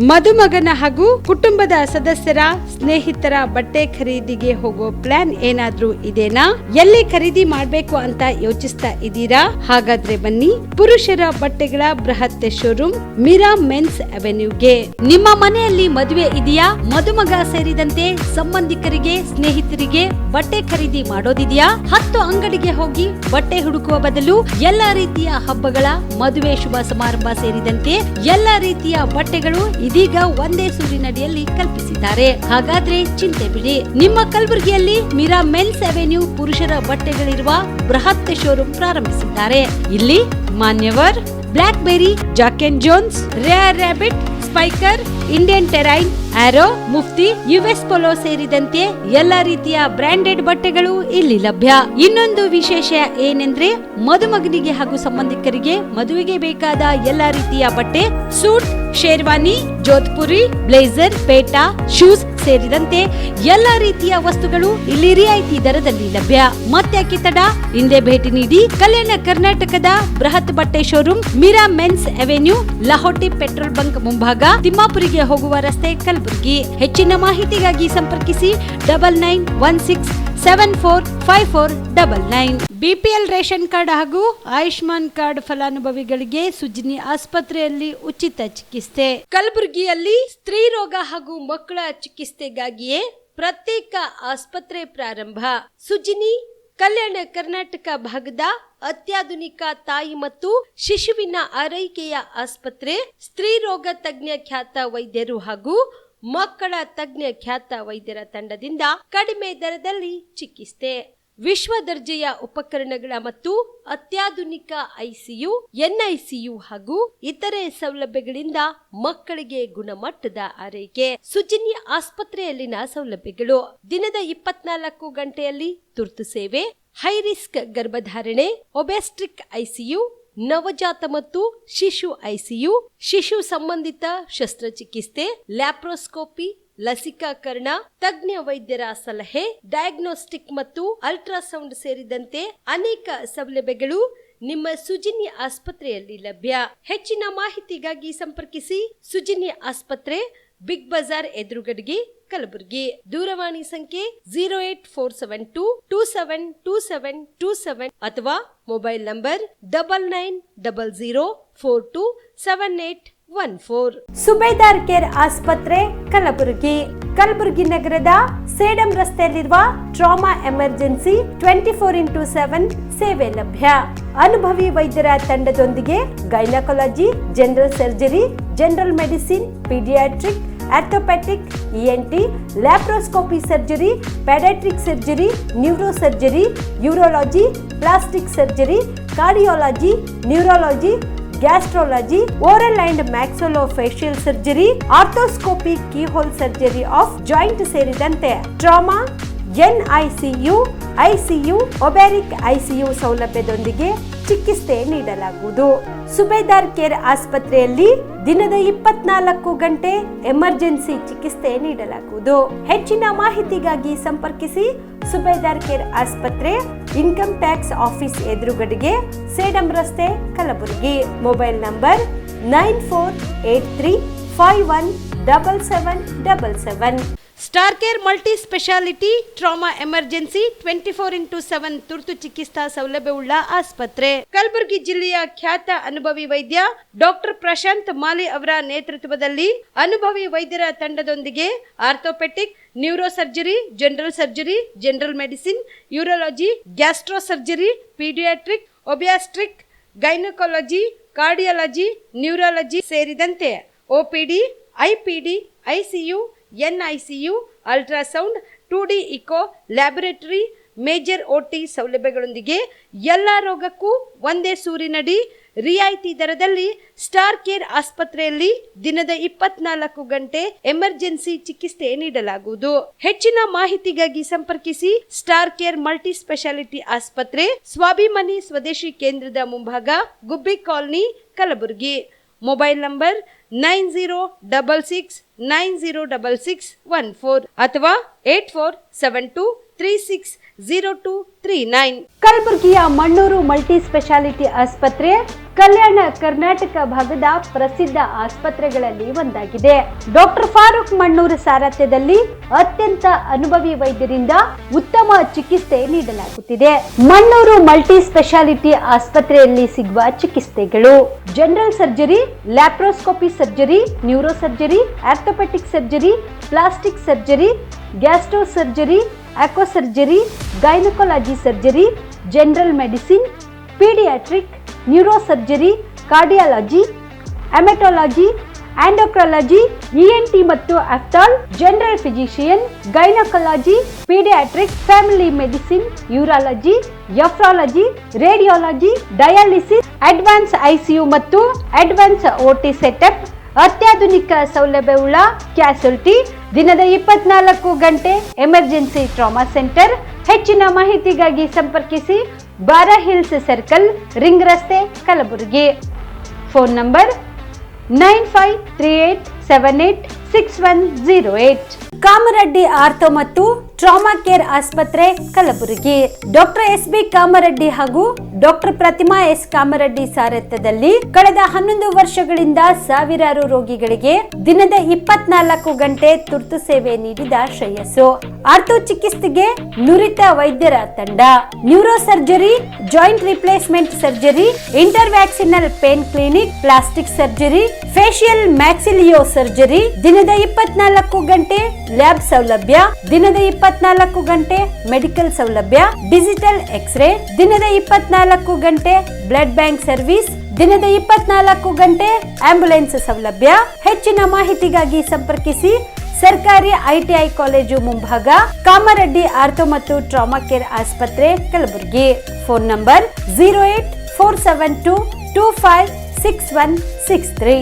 ಮದುಮಗನ ಹಾಗೂ ಕುಟುಂಬದ ಸದಸ್ಯರ ಸ್ನೇಹಿತರ ಬಟ್ಟೆ ಖರೀದಿಗೆ ಹೋಗೋ ಪ್ಲಾನ್ ಏನಾದ್ರೂ ಇದೆನಾ? ಎಲ್ಲಿ ಖರೀದಿ ಮಾಡ್ಬೇಕು ಅಂತ ಯೋಚಿಸ್ತಾ ಇದ್ದೀರಾ? ಹಾಗಾದ್ರೆ ಬನ್ನಿ ಪುರುಷರ ಬಟ್ಟೆಗಳ ಬೃಹತ್ ಶೋರೂಮ್ ಮೀರಾ ಮೆನ್ಸ್ ಅವೆನ್ಯೂಗೆ. ನಿಮ್ಮ ಮನೆಯಲ್ಲಿ ಮದುವೆ ಇದೆಯಾ? ಮದುಮಗ ಸೇರಿದಂತೆ ಸಂಬಂಧಿಕರಿಗೆ ಸ್ನೇಹಿತರಿಗೆ ಬಟ್ಟೆ ಖರೀದಿ ಮಾಡೋದಿದೆಯಾ? 10 ಅಂಗಡಿಗೆ ಹೋಗಿ ಬಟ್ಟೆ ಹುಡುಕುವ ಬದಲು ಎಲ್ಲಾ ರೀತಿಯ ಹಬ್ಬಗಳ ಮದುವೆ ಶುಭ ಸಮಾರಂಭ ಸೇರಿದಂತೆ ಎಲ್ಲಾ ರೀತಿಯ ಬಟ್ಟೆಗಳು ಇದೀಗ ಒಂದೇ ಸೂರಿನಡಿಯಲ್ಲಿ ಕಲ್ಪಿಸಿದ್ದಾರೆ. ಹಾಗಾದ್ರೆ ಚಿಂತೆ ಬಿಡಿ, ನಿಮ್ಮ ಕಲಬುರಗಿಯಲ್ಲಿ ಮೀರಾ ಮೆನ್ಸ್ ಅವೆನ್ಯೂ ಪುರುಷರ ಬಟ್ಟೆಗಳಿರುವ ಬೃಹತ್ ಶೋರೂಮ್ ಪ್ರಾರಂಭಿಸಿದ್ದಾರೆ. ಇಲ್ಲಿ Manyavar, Blackberry, Jack and Jones, Rare Rabbit, Spykar, Indian Terrain, Arrow, Mufti, US Polo ಸೇರಿದಂತೆ ಎಲ್ಲಾ ರೀತಿಯ ಬ್ರಾಂಡೆಡ್ ಬಟ್ಟೆಗಳು ಇಲ್ಲಿ ಲಭ್ಯ. ಇನ್ನೊಂದು ವಿಶೇಷ ಏನೆಂದ್ರೆ ಮದುಮಗನಿಗೆ ಹಾಗೂ ಸಂಬಂಧಿಕರಿಗೆ ಮದುವೆಗೆ ಬೇಕಾದ ಎಲ್ಲಾ ರೀತಿಯ ಬಟ್ಟೆ, ಸೂಟ್, ಶೇರ್ವಾನಿ, ಜೋಧ್ಪುರಿ, ಬ್ಲೇಸರ್, ಪೇಟಾ, ಶೂಸ್ ಸೇರಿದಂತೆ ಎಲ್ಲಾ ರೀತಿಯ ವಸ್ತುಗಳು ಇಲ್ಲಿ ರಿಯಾಯಿತಿ ದರದಲ್ಲಿ ಲಭ್ಯ. ಮತ್ತ್ಯಾಕೆ ತಡ, ಹಿಂದೆ ಭೇಟಿ ನೀಡಿ. ಕಲ್ಯಾಣ ಕರ್ನಾಟಕದ ಬೃಹತ್ ಬಟ್ಟೆ showroom Meera men's avenue, Lahoti petrol bunk ಮುಂಭಾಗ, ತಿಮ್ಮಾಪುರಿಗೆ ಹೋಗುವ ರಸ್ತೆ, ಕಲಬುರಗಿ. ಹೆಚ್ಚಿನ ಮಾಹಿತಿಗಾಗಿ ಸಂಪರ್ಕಿಸಿ 9916745499. ಬಿಪಿಎಲ್ ರೇಷನ್ ಕಾರ್ಡ್ ಹಾಗೂ ಆಯುಷ್ಮಾನ್ ಕಾರ್ಡ್ ಫಲಾನುಭವಿಗಳಿಗೆ ಸುಜ್ನಿ ಆಸ್ಪತ್ರೆಯಲ್ಲಿ ಉಚಿತ ಚಿಕಿತ್ಸೆ. ಕಲಬುರಗಿಯಲ್ಲಿ ಸ್ತ್ರೀ ರೋಗ ಹಾಗೂ ಮಕ್ಕಳ ಚಿಕಿತ್ಸೆಗಾಗಿಯೇ ಪ್ರತ್ಯೇಕ ಆಸ್ಪತ್ರೆ ಪ್ರಾರಂಭ. ಸುಜ್ನಿ ಕಲ್ಯಾಣ ಕರ್ನಾಟಕ ಭಾಗದ ಅತ್ಯಾಧುನಿಕ ತಾಯಿ ಮತ್ತು ಶಿಶುವಿನ ಆರೈಕೆಯ ಆಸ್ಪತ್ರೆ. ಸ್ತ್ರೀ ರೋಗ ತಜ್ಞ ಖ್ಯಾತ ವೈದ್ಯರು ಹಾಗೂ ಮಕ್ಕಳ ತಜ್ಞ ಖ್ಯಾತ ವೈದ್ಯರ ತಂಡದಿಂದ ಕಡಿಮೆ ದರದಲ್ಲಿ ಚಿಕಿತ್ಸೆ. ವಿಶ್ವ ದರ್ಜೆಯ ಉಪಕರಣಗಳ ಮತ್ತು ಅತ್ಯಾಧುನಿಕ ಐಸಿಯು, ಎನ್ಐಸಿಯು ಹಾಗೂ ಇತರೆ ಸೌಲಭ್ಯಗಳಿಂದ ಮಕ್ಕಳಿಗೆ ಗುಣಮಟ್ಟದ ಆರೈಕೆ. ಸುಜ್ನಿ ಆಸ್ಪತ್ರೆಯಲ್ಲಿನ ಸೌಲಭ್ಯಗಳು: ದಿನದ 24 ಗಂಟೆಯಲ್ಲಿ ತುರ್ತು ಸೇವೆ, ಹೈ ರಿಸ್ಕ್ ಗರ್ಭಧಾರಣೆ, ಒಬೆಸ್ಟ್ರಿಕ್ ಐಸಿಯು, ನವಜಾತ ಮತ್ತು ಶಿಶು ಐಸಿಯು, ಶಿಶು ಸಂಬಂಧಿತ ಶಸ್ತ್ರಚಿಕಿತ್ಸೆ, ಲ್ಯಾಪ್ರೋಸ್ಕೋಪಿ, ಲಸಿಕಾಕರಣ, ತಜ್ಞ ವೈದ್ಯರ ಸಲಹೆ, ಡಯಾಗ್ನೋಸ್ಟಿಕ್ ಮತ್ತು ಅಲ್ಟ್ರಾಸೌಂಡ್ ಸೇರಿದಂತೆ ಅನೇಕ ಸೌಲಭ್ಯಗಳು ನಿಮ್ಮ ಸುಜ್ನಿ ಆಸ್ಪತ್ರೆಯಲ್ಲಿ ಲಭ್ಯ. ಹೆಚ್ಚಿನ ಮಾಹಿತಿಗಾಗಿ ಸಂಪರ್ಕಿಸಿ ಸುಜ್ನಿ ಆಸ್ಪತ್ರೆ, ಬಿಗ್ ಬಜಾರ್ ಎದುರುಗಡೆಗೆ, ಕಲಬುರಗಿ. ದೂರವಾಣಿ ಸಂಖ್ಯೆ 08472272727 ಅಥವಾ ಮೊಬೈಲ್ ನಂಬರ್ 9900427814. ಸುಬೇದಾರ್ ಕೇರ್ ಆಸ್ಪತ್ರೆ, ಕಲಬುರಗಿ. ಕಲಬುರಗಿ ನಗರದ ಸೇಡಂ ರಸ್ತೆಯಲ್ಲಿರುವ ಟ್ರಾಮಾ ಎಮರ್ಜೆನ್ಸಿ 24x7 ಸೇವೆ ಲಭ್ಯ. ಅನುಭವಿ ವೈದ್ಯರ ತಂಡದೊಂದಿಗೆ gynaecology, general surgery, general medicine, paediatric, orthopaedic, ENT, laparoscopy surgery, paediatric surgery, neuro surgery, urology, plastic surgery, cardiology, neurology, gastrology, oral and maxillofacial surgery, arthroscopy, keyhole surgery of joint ಸೇರಿದಂತೆ trauma, NICU, ICU, ಒಬ್ಯಾರಿಕ್ ICU ಸೌಲಭ್ಯದೊಂದಿಗೆ ಚಿಕಿತ್ಸೆ ನೀಡಲಾಗುವುದು. ಸುಬೇದಾರ್ care ಆಸ್ಪತ್ರೆಯಲ್ಲಿ ದಿನದ 24 ಗಂಟೆ emergency ಚಿಕಿತ್ಸೆ ನೀಡಲಾಗುವುದು. ಹೆಚ್ಚಿನ ಮಾಹಿತಿಗಾಗಿ ಸಂಪರ್ಕಿಸಿ ಸುಬೇದಾರ್ ಕೇರ್ ಆಸ್ಪತ್ರೆ, ಇನ್ಕಮ್ ಟ್ಯಾಕ್ಸ್ ಆಫೀಸ್ ಎದುರುಗಡೆಗೆ, ಸೇಡಂ ರಸ್ತೆ, Kalaburagi. Mobile number 9483517777. Star care multi speciality trauma emergency 24x7 ತುರ್ತು ಚಿಕಿತ್ಸಾ ಸೌಲಭ್ಯವುಳ್ಳ ಆಸ್ಪತ್ರೆ. ಕಲಬುರಗಿ ಜಿಲ್ಲೆಯ ಖ್ಯಾತ ಅನುಭವಿ ವೈದ್ಯ ಡಾಕ್ಟರ್ ಪ್ರಶಾಂತ್ ಮಾಲಿ ಅವರ ನೇತೃತ್ವದಲ್ಲಿ ಅನುಭವಿ ವೈದ್ಯರ ತಂಡದೊಂದಿಗೆ orthopaedic, neuro surgery, general surgery, general medicine, urology, gastro surgery, paediatric, obstetric, gynaecology, cardiology, neurology ಸೇರಿದಂತೆ OPD, IPD, ICU, NICU, ultrasound, 2D echo, laboratory, major OT ಸೌಲಭ್ಯಗಳೊಂದಿಗೆ ಎಲ್ಲ ರೋಗಕ್ಕೂ ಒಂದೇ ಸೂರಿನಡಿ ರಿಯಾಯಿತಿ ದರದಲ್ಲಿ ಸ್ಟಾರ್ ಕೇರ್ ಆಸ್ಪತ್ರೆಯಲ್ಲಿ ದಿನದ 24 ಗಂಟೆ ಎಮರ್ಜೆನ್ಸಿ ಚಿಕಿತ್ಸೆ ನೀಡಲಾಗುವುದು. ಹೆಚ್ಚಿನ ಮಾಹಿತಿಗಾಗಿ ಸಂಪರ್ಕಿಸಿ ಸ್ಟಾರ್ ಕೇರ್ ಮಲ್ಟಿ ಸ್ಪೆಷಾಲಿಟಿ ಆಸ್ಪತ್ರೆ, ಸ್ವಾಭಿಮಾನಿ ಸ್ವದೇಶಿ ಕೇಂದ್ರದ ಮುಂಭಾಗ, ಗುಬ್ಬಿ ಕಾಲನಿ, ಕಲಬುರಗಿ. ಮೊಬೈಲ್ ನಂಬರ್ 9066906614 ಅಥವಾ 8472 96360239. ಕಲಬುರಗಿಯ ಮಣ್ಣೂರು ಮಲ್ಟಿ ಸ್ಪೆಷಾಲಿಟಿ ಆಸ್ಪತ್ರೆ ಕಲ್ಯಾಣ ಕರ್ನಾಟಕ ಭಾಗದ ಪ್ರಸಿದ್ಧ ಆಸ್ಪತ್ರೆಗಳಲ್ಲಿ ಒಂದಾಗಿದೆ. ಡಾಕ್ಟರ್ ಫಾರೂಕ್ ಮಣ್ಣೂರು ಸಾರಥ್ಯದಲ್ಲಿ ಅತ್ಯಂತ ಅನುಭವಿ ವೈದ್ಯರಿಂದ ಉತ್ತಮ ಚಿಕಿತ್ಸೆ ನೀಡಲಾಗುತ್ತಿದೆ. ಮಣ್ಣೂರು ಮಲ್ಟಿ ಸ್ಪೆಷಾಲಿಟಿ ಆಸ್ಪತ್ರೆಯಲ್ಲಿ ಸಿಗುವ ಚಿಕಿತ್ಸೆಗಳು: general surgery, laparoscopy surgery, neuro surgery, orthopaedic surgery, plastic surgery, gastro surgery, aqua surgery, gynaecology surgery, general medicine, paediatric, neuro surgery, cardiology, haematology, endocrinology, ENT ಮತ್ತು ophthal, general physician, gynaecology, paediatric, family medicine, urology, nephrology, radiology, dialysis, advance ICU ಮತ್ತು advance OT setup, ಅತ್ಯಾಧುನಿಕ ಸೌಲಭ್ಯವುಳ್ಳ ಕ್ಯಾಸುಲಿಟಿ, ದಿನದ 24 ಗಂಟೆ emergency trauma centre. ಹೆಚ್ಚಿನ ಮಾಹಿತಿಗಾಗಿ ಸಂಪರ್ಕಿಸಿ ಬಾರಾ hills circle, ring ರಸ್ತೆ, Kalaburagi. Phone number 9538786108. Kamareddy ortho ಮತ್ತು ಟ್ರಾಮಾ ಕೇರ್ ಆಸ್ಪತ್ರೆ, ಕಲಬುರಗಿ. Doctor S B. ಕಾಮರೆಡ್ಡಿ ಹಾಗೂ ಡಾಕ್ಟರ್ ಪ್ರತಿಮಾ ಎಸ್. ಕಾಮರೆಡ್ಡಿ ಸಾರಥ್ಯದಲ್ಲಿ ಕಳೆದ 11 ವರ್ಷಗಳಿಂದ ಸಾವಿರಾರು ರೋಗಿಗಳಿಗೆ ದಿನದ 24 ಗಂಟೆ ತುರ್ತು ಸೇವೆ ನೀಡಿದ ಶ್ರೇಯಸ್ಸು. ಆರ್ಥೋ ಚಿಕಿತ್ಸೆಗೆ ನುರಿತ ವೈದ್ಯರ ತಂಡ, neuro surgery, joint replacement surgery, interventional pain clinic, plastic surgery, facial maxillo surgery, ದಿನದ 24 ಗಂಟೆ ಲ್ಯಾಬ್ ಸೌಲಭ್ಯ, ದಿನದ 24 ಗಂಟೆ ಮೆಡಿಕಲ್ ಸೌಲಭ್ಯ, ಡಿಜಿಟಲ್ ಎಕ್ಸ್ರೇ, ದಿನದ 24 ಗಂಟೆ ಬ್ಲಡ್ ಬ್ಯಾಂಕ್ ಸರ್ವಿಸ್, ದಿನದ 24 ಗಂಟೆ ಆಂಬ್ಯುಲೆನ್ಸ್ ಸೌಲಭ್ಯ. ಹೆಚ್ಚಿನ ಮಾಹಿತಿಗಾಗಿ ಸಂಪರ್ಕಿಸಿ ಸರ್ಕಾರಿ ಐಟಿಐ ಕಾಲೇಜು ಮುಂಭಾಗ, ಕಾಮರೆಡ್ಡಿ ಆರ್ಥೋ ಮತ್ತು ಟ್ರಾಮಾ ಕೇರ್ ಆಸ್ಪತ್ರೆ, ಕಲಬುರಗಿ. Phone number 08472256163.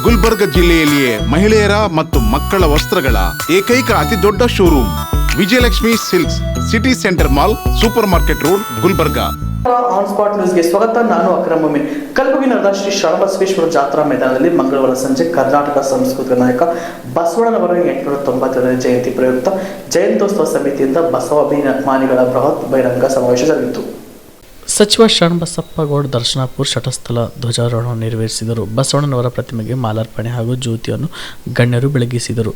ಗುಲ್ಬರ್ಗ ಜಿಲ್ಲೆಯಲ್ಲಿಯೇ ಮಹಿಳೆಯರ ಮತ್ತು ಮಕ್ಕಳ ವಸ್ತ್ರಗಳ ಏಕೈಕ ಅತಿ ದೊಡ್ಡ showroom Vijayalakshmi silks, city centre mall, super market road, Gulbarga. On spot ನ್ಯೂಸ್ಗೆ ಸ್ವಾಗತ. ನಾನು ಅಕ್ರಮ್ ಮೊಮಿನ್. ಕಲಬುರಗಿ ನಗರದ ಶ್ರೀ ಶರಣಬಸವೇಶ್ವರ ಜಾತ್ರಾ ಮೈದಾನದಲ್ಲಿ ಮಂಗಳವಾರ ಸಂಜೆ ಕರ್ನಾಟಕ ಸಾಂಸ್ಕೃತಿಕ ನಾಯಕ ಬಸವಣ್ಣನವರ 890ನೇ ಜಯಂತಿ ಪ್ರಯುಕ್ತ ಜಯಂತ್ಯೋತ್ಸವ ಸಮಿತಿಯಿಂದ ಬಸವಾಭಿಮಾನಿಗಳ ಬೃಹತ್ ಬಹಿರಂಗ ಸಮಾವೇಶ ಜರುಗಿತು. ಸಚಿವ ಶರಣಬಸಪ್ಪ ಗೌಡ ದರ್ಶನಾಪುರ ಶಟಸ್ಥಲ ಧ್ವಜಾರೋಹಣ ನೆರವೇರಿಸಿದರು. ಬಸವಣ್ಣನವರ ಪ್ರತಿಮೆಗೆ ಮಾಲಾರ್ಪಣೆ ಹಾಗೂ ಜ್ಯೋತಿಯನ್ನು ಗಣ್ಯರು ಬೆಳಗಿಸಿದರು.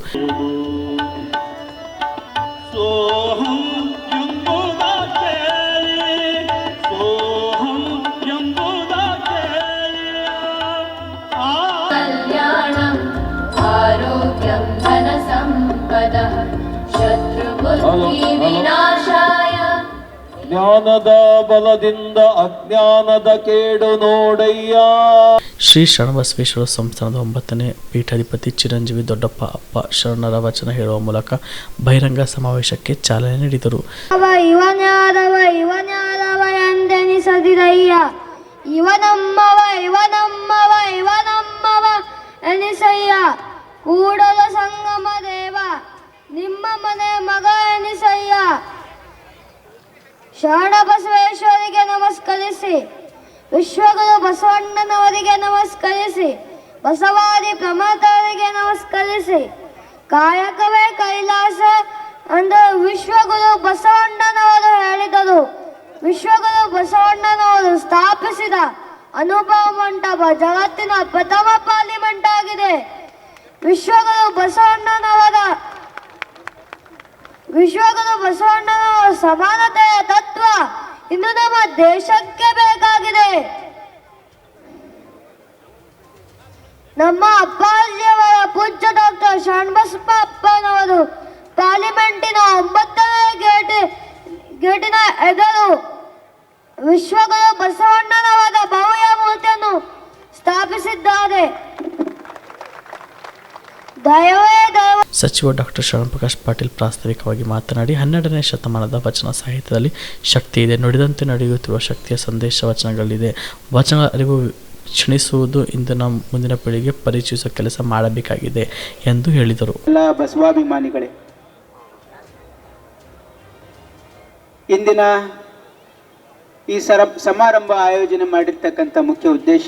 ಜ್ಞಾನದ ಬಲದಿಂದ ಅಜ್ಞಾನದ ಕೇಡು ನೋಡಯ್ಯ. ಶ್ರೀ ಶರಣಬಸವೇಶ್ವರ ಸಂಸ್ಥಾನದ 9ನೇ ಪೀಠಾಧಿಪತಿ ಚಿರಂಜೀವಿ ದೊಡ್ಡಪ್ಪ ಅಪ್ಪ ಶರಣರ ವಚನ ಹೇಳುವ ಮೂಲಕ ಬಹಿರಂಗ ಸಮಾವೇಶಕ್ಕೆ ಚಾಲನೆ ನೀಡಿದರು. ಇವನ್ಯಾದವ ಎಂದೆನಿಸದಿರಯ್ಯ, ಇವನಮ್ಮವ ಇವನಮ್ಮವ ಇವನಮ್ಮವ ಎನಿಸಯ್ಯ, ಕೂಡಲ ಸಂಗಮ ದೇವ ನಿಮ್ಮ ಮನೆ ಮಗ ಎನಿಸಯ್ಯ. ಶರಣಬಸವೇಶ್ವರಿಗೆ ನಮಸ್ಕರಿಸಿ, ವಿಶ್ವಗುರು ಬಸವಣ್ಣನವರಿಗೆ ನಮಸ್ಕರಿಸಿ, ಬಸವಾದಿ ಪ್ರಮಥರಿಗೆ ನಮಸ್ಕರಿಸಿ, ಕಾಯಕವೇ ಕೈಲಾಸ ಎಂದು ವಿಶ್ವಗುರು ಬಸವಣ್ಣನವರು ಹೇಳಿದರು. ವಿಶ್ವಗುರು ಬಸವಣ್ಣನವರು ಸ್ಥಾಪಿಸಿದ ಅನುಭವ ಮಂಟಪ ಜಗತ್ತಿನ ಪ್ರಥಮ ಪಾರ್ಲಿಮೆಂಟ್ ಆಗಿದೆ. ವಿಶ್ವಗುರು ಬಸವಣ್ಣನವರ ಸಮಾನತೆಯ ತತ್ವ ಇಂದು ನಮ್ಮ ದೇಶಕ್ಕೆ ಬೇಕಾಗಿದೆ. ನಮ್ಮ ಅಪ್ಪಾಜಿಯವರ ಶರಣಬಸಪ್ಪ ಅಪ್ಪನವರು ಪಾರ್ಲಿಮೆಂಟಿನ 9ನೇ ಗೇಟಿನ ಎದುರು ವಿಶ್ವಗುರು ಬಸವಣ್ಣನವರ ಭವ್ಯ ಮೂರ್ತಿಯನ್ನು ಸ್ಥಾಪಿಸಿದ್ದಾರೆ. ಸಚಿವ ಡಾಕ್ಟರ್ ಶರಣಪ್ರಕಾಶ್ ಪಾಟೀಲ್ ಪ್ರಾಸ್ತಾವಿಕವಾಗಿ ಮಾತನಾಡಿ 12ನೇ ಶತಮಾನದ ವಚನ ಸಾಹಿತ್ಯದಲ್ಲಿ ಶಕ್ತಿ ಇದೆ. ನುಡಿದಂತೆ ನಡೆಯುತ್ತಿರುವ ಶಕ್ತಿಯ ಸಂದೇಶ ವಚನಗಳಿದೆ. ವಚನ ಅರಿವು ಕ್ಷಣಿಸುವುದು ಇಂದಿನ ಮುಂದಿನ ಪೀಳಿಗೆ ಪರಿಚಯಿಸುವ ಕೆಲಸ ಮಾಡಬೇಕಾಗಿದೆ ಎಂದು ಹೇಳಿದರು. ಎಲ್ಲ ಬಸವಾಭಿಮಾನಿಗಳೇ, ಇಂದಿನ ಈ ಸಮಾರಂಭ ಆಯೋಜನೆ ಮಾಡಿರ್ತಕ್ಕಂಥ ಮುಖ್ಯ ಉದ್ದೇಶ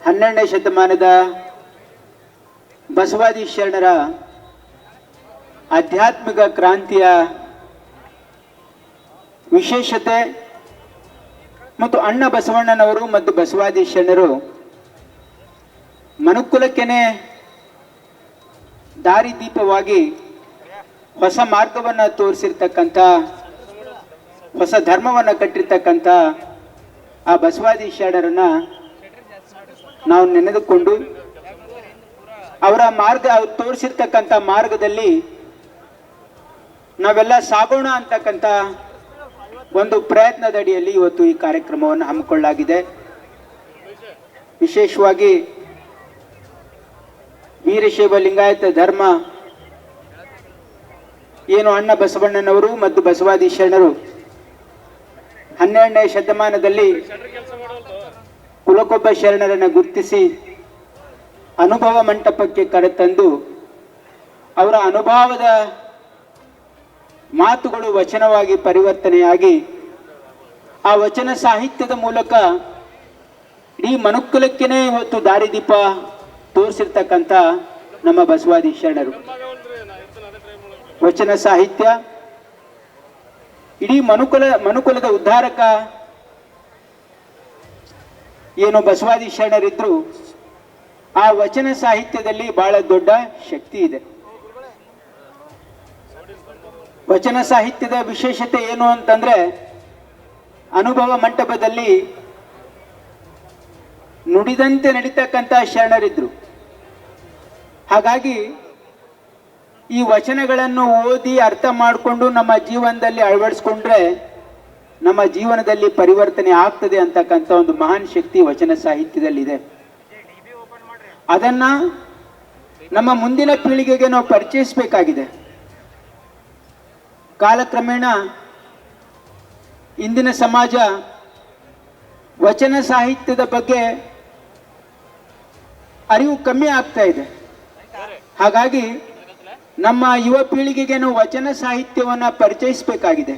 12ನೇ ಶತಮಾನದ ಬಸವಾದಿ ಶರಣರ ಆಧ್ಯಾತ್ಮಿಕ ಕ್ರಾಂತಿಯ ವಿಶೇಷತೆ ಮತ್ತು ಅಣ್ಣ ಬಸವಣ್ಣನವರು ಮತ್ತು ಬಸವಾದಿ ಶರಣರು ಮನುಕುಲಕ್ಕೇನೆ ದಾರಿದೀಪವಾಗಿ ಹೊಸ ಮಾರ್ಗವನ್ನು ತೋರಿಸಿರ್ತಕ್ಕಂಥ, ಹೊಸ ಧರ್ಮವನ್ನು ಕಟ್ಟಿರ್ತಕ್ಕಂಥ ಆ ಬಸವಾದಿ ಶರಣರನ್ನು ನಾವು ನೆನೆದುಕೊಂಡು ಅವರ ಅವ್ರು ತೋರಿಸಿರ್ತಕ್ಕಂಥ ಮಾರ್ಗದಲ್ಲಿ ನಾವೆಲ್ಲ ಸಾಗೋಣ ಅಂತಕ್ಕಂಥ ಒಂದು ಪ್ರಯತ್ನದಡಿಯಲ್ಲಿ ಇವತ್ತು ಈ ಕಾರ್ಯಕ್ರಮವನ್ನು ಹಮ್ಮಿಕೊಳ್ಳಲಾಗಿದೆ. ವಿಶೇಷವಾಗಿ ವೀರಶೈವ ಲಿಂಗಾಯತ ಧರ್ಮ ಏನು ಅಣ್ಣ ಬಸವಣ್ಣನವರು ಮತ್ತು ಬಸವಾದಿ ಶರಣರು 12ನೇ ಶತಮಾನದಲ್ಲಿ ಕುಲಕೊಬ್ಬ ಶರಣರನ್ನು ಗುರುತಿಸಿ ಅನುಭವ ಮಂಟಪಕ್ಕೆ ಕರೆತಂದು ಅವರ ಅನುಭವದ ಮಾತುಗಳು ವಚನವಾಗಿ ಪರಿವರ್ತನೆಯಾಗಿ ಆ ವಚನ ಸಾಹಿತ್ಯದ ಮೂಲಕ ಇಡೀ ಮನುಕುಲಕ್ಕೇನೆ ಇವತ್ತು ದಾರಿದೀಪ ತೋರಿಸಿರ್ತಕ್ಕಂಥ ನಮ್ಮ ಬಸವಾದಿ ಶರಣರು. ವಚನ ಸಾಹಿತ್ಯ ಇಡೀ ಮನುಕುಲದ ಉದ್ಧಾರಕ ಏನು ಬಸವಾದಿ ಶರಣರಿದ್ರು, ಆ ವಚನ ಸಾಹಿತ್ಯದಲ್ಲಿ ಬಹಳ ದೊಡ್ಡ ಶಕ್ತಿ ಇದೆ. ವಚನ ಸಾಹಿತ್ಯದ ವಿಶೇಷತೆ ಏನು ಅಂತಂದ್ರೆ, ಅನುಭವ ಮಂಟಪದಲ್ಲಿ ನುಡಿದಂತೆ ನಡೀತಕ್ಕಂಥ ಶರಣರಿದ್ರು. ಹಾಗಾಗಿ ಈ ವಚನಗಳನ್ನು ಓದಿ ಅರ್ಥ ಮಾಡಿಕೊಂಡು ನಮ್ಮ ಜೀವನದಲ್ಲಿ ಅಳವಡಿಸ್ಕೊಂಡ್ರೆ ನಮ್ಮ ಜೀವನದಲ್ಲಿ ಪರಿವರ್ತನೆ ಆಗ್ತದೆ ಅಂತಕ್ಕಂಥ ಒಂದು ಮಹಾನ್ ಶಕ್ತಿ ವಚನ ಸಾಹಿತ್ಯದಲ್ಲಿದೆ. ಅದನ್ನ ನಮ್ಮ ಮುಂದಿನ ಪೀಳಿಗೆಗೆ ನಾವು ಪರಿಚಯಿಸಬೇಕಾಗಿದೆ. ಕಾಲಕ್ರಮೇಣ ಇಂದಿನ ಸಮಾಜ ವಚನ ಸಾಹಿತ್ಯದ ಬಗ್ಗೆ ಅರಿವು ಕಮ್ಮಿ ಆಗ್ತಾ ಇದೆ. ಹಾಗಾಗಿ ನಮ್ಮ ಯುವ ಪೀಳಿಗೆಗೆ ನಾವು ವಚನ ಸಾಹಿತ್ಯವನ್ನು ಪರಿಚಯಿಸಬೇಕಾಗಿದೆ.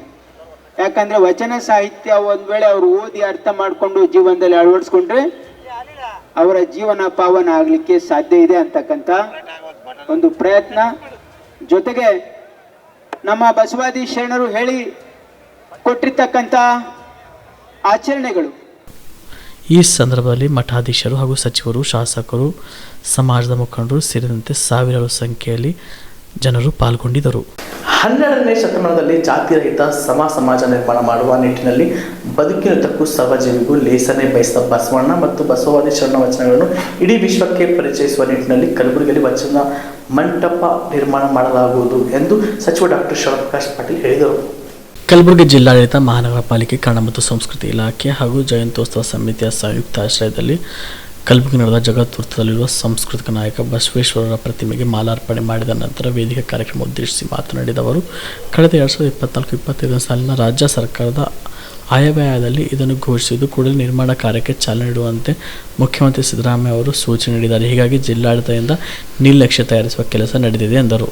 ಯಾಕಂದ್ರೆ ವಚನ ಸಾಹಿತ್ಯ ಒಂದ್ ವೇಳೆ ಅವರು ಓದಿ ಅರ್ಥ ಮಾಡಿಕೊಂಡು ಜೀವನದಲ್ಲಿ ಅಳವಡಿಸ್ಕೊಂಡ್ರೆ ಅವರ ಜೀವನ ಪಾವನ ಆಗಲಿಕ್ಕೆ ಸಾಧ್ಯ ಇದೆ ಅಂತಕ್ಕಂಥ ಒಂದು ಪ್ರಯತ್ನ, ಜೊತೆಗೆ ನಮ್ಮ ಬಸವಾದಿ ಶರಣರು ಹೇಳಿ ಕೊಟ್ಟಿರ್ತಕ್ಕಂಥ ಆಚರಣೆಗಳು. ಈ ಸಂದರ್ಭದಲ್ಲಿ ಮಠಾಧೀಶರು ಹಾಗೂ ಸಚಿವರು, ಶಾಸಕರು, ಸಮಾಜದ ಮುಖಂಡರು ಸೇರಿದಂತೆ ಸಾವಿರಾರು ಸಂಖ್ಯೆಯಲ್ಲಿ ಜನರು ಪಾಲ್ಗೊಂಡಿದ್ದರು. 12ನೇ ಶತಮಾನದಲ್ಲಿ ಜಾತಿರಹಿತ ಸಮಾಜ ನಿರ್ಮಾಣ ಮಾಡುವ ನಿಟ್ಟಿನಲ್ಲಿ ಬದುಕಿನುದ್ದಕ್ಕೂ ಸರ್ವಜೀವಿಗೂ ಲೇಸನೆ ಬಯಸಿದ ಬಸವಣ್ಣ ಮತ್ತು ಬಸವಾದಿ ಶರಣ ವಚನಗಳನ್ನು ಇಡೀ ವಿಶ್ವಕ್ಕೆ ಪರಿಚಯಿಸುವ ನಿಟ್ಟಿನಲ್ಲಿ ಕಲಬುರಗಿಯಲ್ಲಿ ವಚನ ಮಂಟಪ ನಿರ್ಮಾಣ ಮಾಡಲಾಗುವುದು ಎಂದು ಸಚಿವ ಡಾಕ್ಟರ್ ಶರಣಪ್ರಕಾಶ್ ಪಾಟೀಲ್ ಹೇಳಿದರು. ಕಲಬುರಗಿ ಜಿಲ್ಲಾಡಳಿತ, ಮಹಾನಗರ ಪಾಲಿಕೆ, ಕನ್ನಡ ಮತ್ತು ಸಂಸ್ಕೃತಿ ಇಲಾಖೆ ಹಾಗೂ ಜಯಂತ್ಯೋತ್ಸವ ಸಮಿತಿಯ ಸಂಯುಕ್ತ ಆಶ್ರಯದಲ್ಲಿ ಕಲಬುರಗಿ ನಡೆದ ಜಗದ್ವೃತ್ತದಲ್ಲಿರುವ ಸಾಂಸ್ಕೃತಿಕ ನಾಯಕ ಬಸವೇಶ್ವರರ ಪ್ರತಿಮೆಗೆ ಮಾಲಾರ್ಪಣೆ ಮಾಡಿದ ನಂತರ ವೇದಿಕೆ ಕಾರ್ಯಕ್ರಮ ಉದ್ದೇಶಿಸಿ ಮಾತನಾಡಿದ ಅವರು, ಕಳೆದ 2024-25 ಸಾಲಿನ ರಾಜ್ಯ ಸರ್ಕಾರದ ಆಯವ್ಯಯದಲ್ಲಿ ಇದನ್ನು ಘೋಷಿಸಿದ್ದು ಕೂಡಲೇ ನಿರ್ಮಾಣ ಕಾರ್ಯಕ್ಕೆ ಚಾಲನೆ ನೀಡುವಂತೆ ಮುಖ್ಯಮಂತ್ರಿ ಸಿದ್ದರಾಮಯ್ಯ ಅವರು ಸೂಚನೆ ನೀಡಿದ್ದಾರೆ. ಹೀಗಾಗಿ ಜಿಲ್ಲಾಡಳಿತದಿಂದ ನೀಲನಕ್ಷೆ ತಯಾರಿಸುವ ಕೆಲಸ ನಡೆದಿದೆ ಎಂದರು.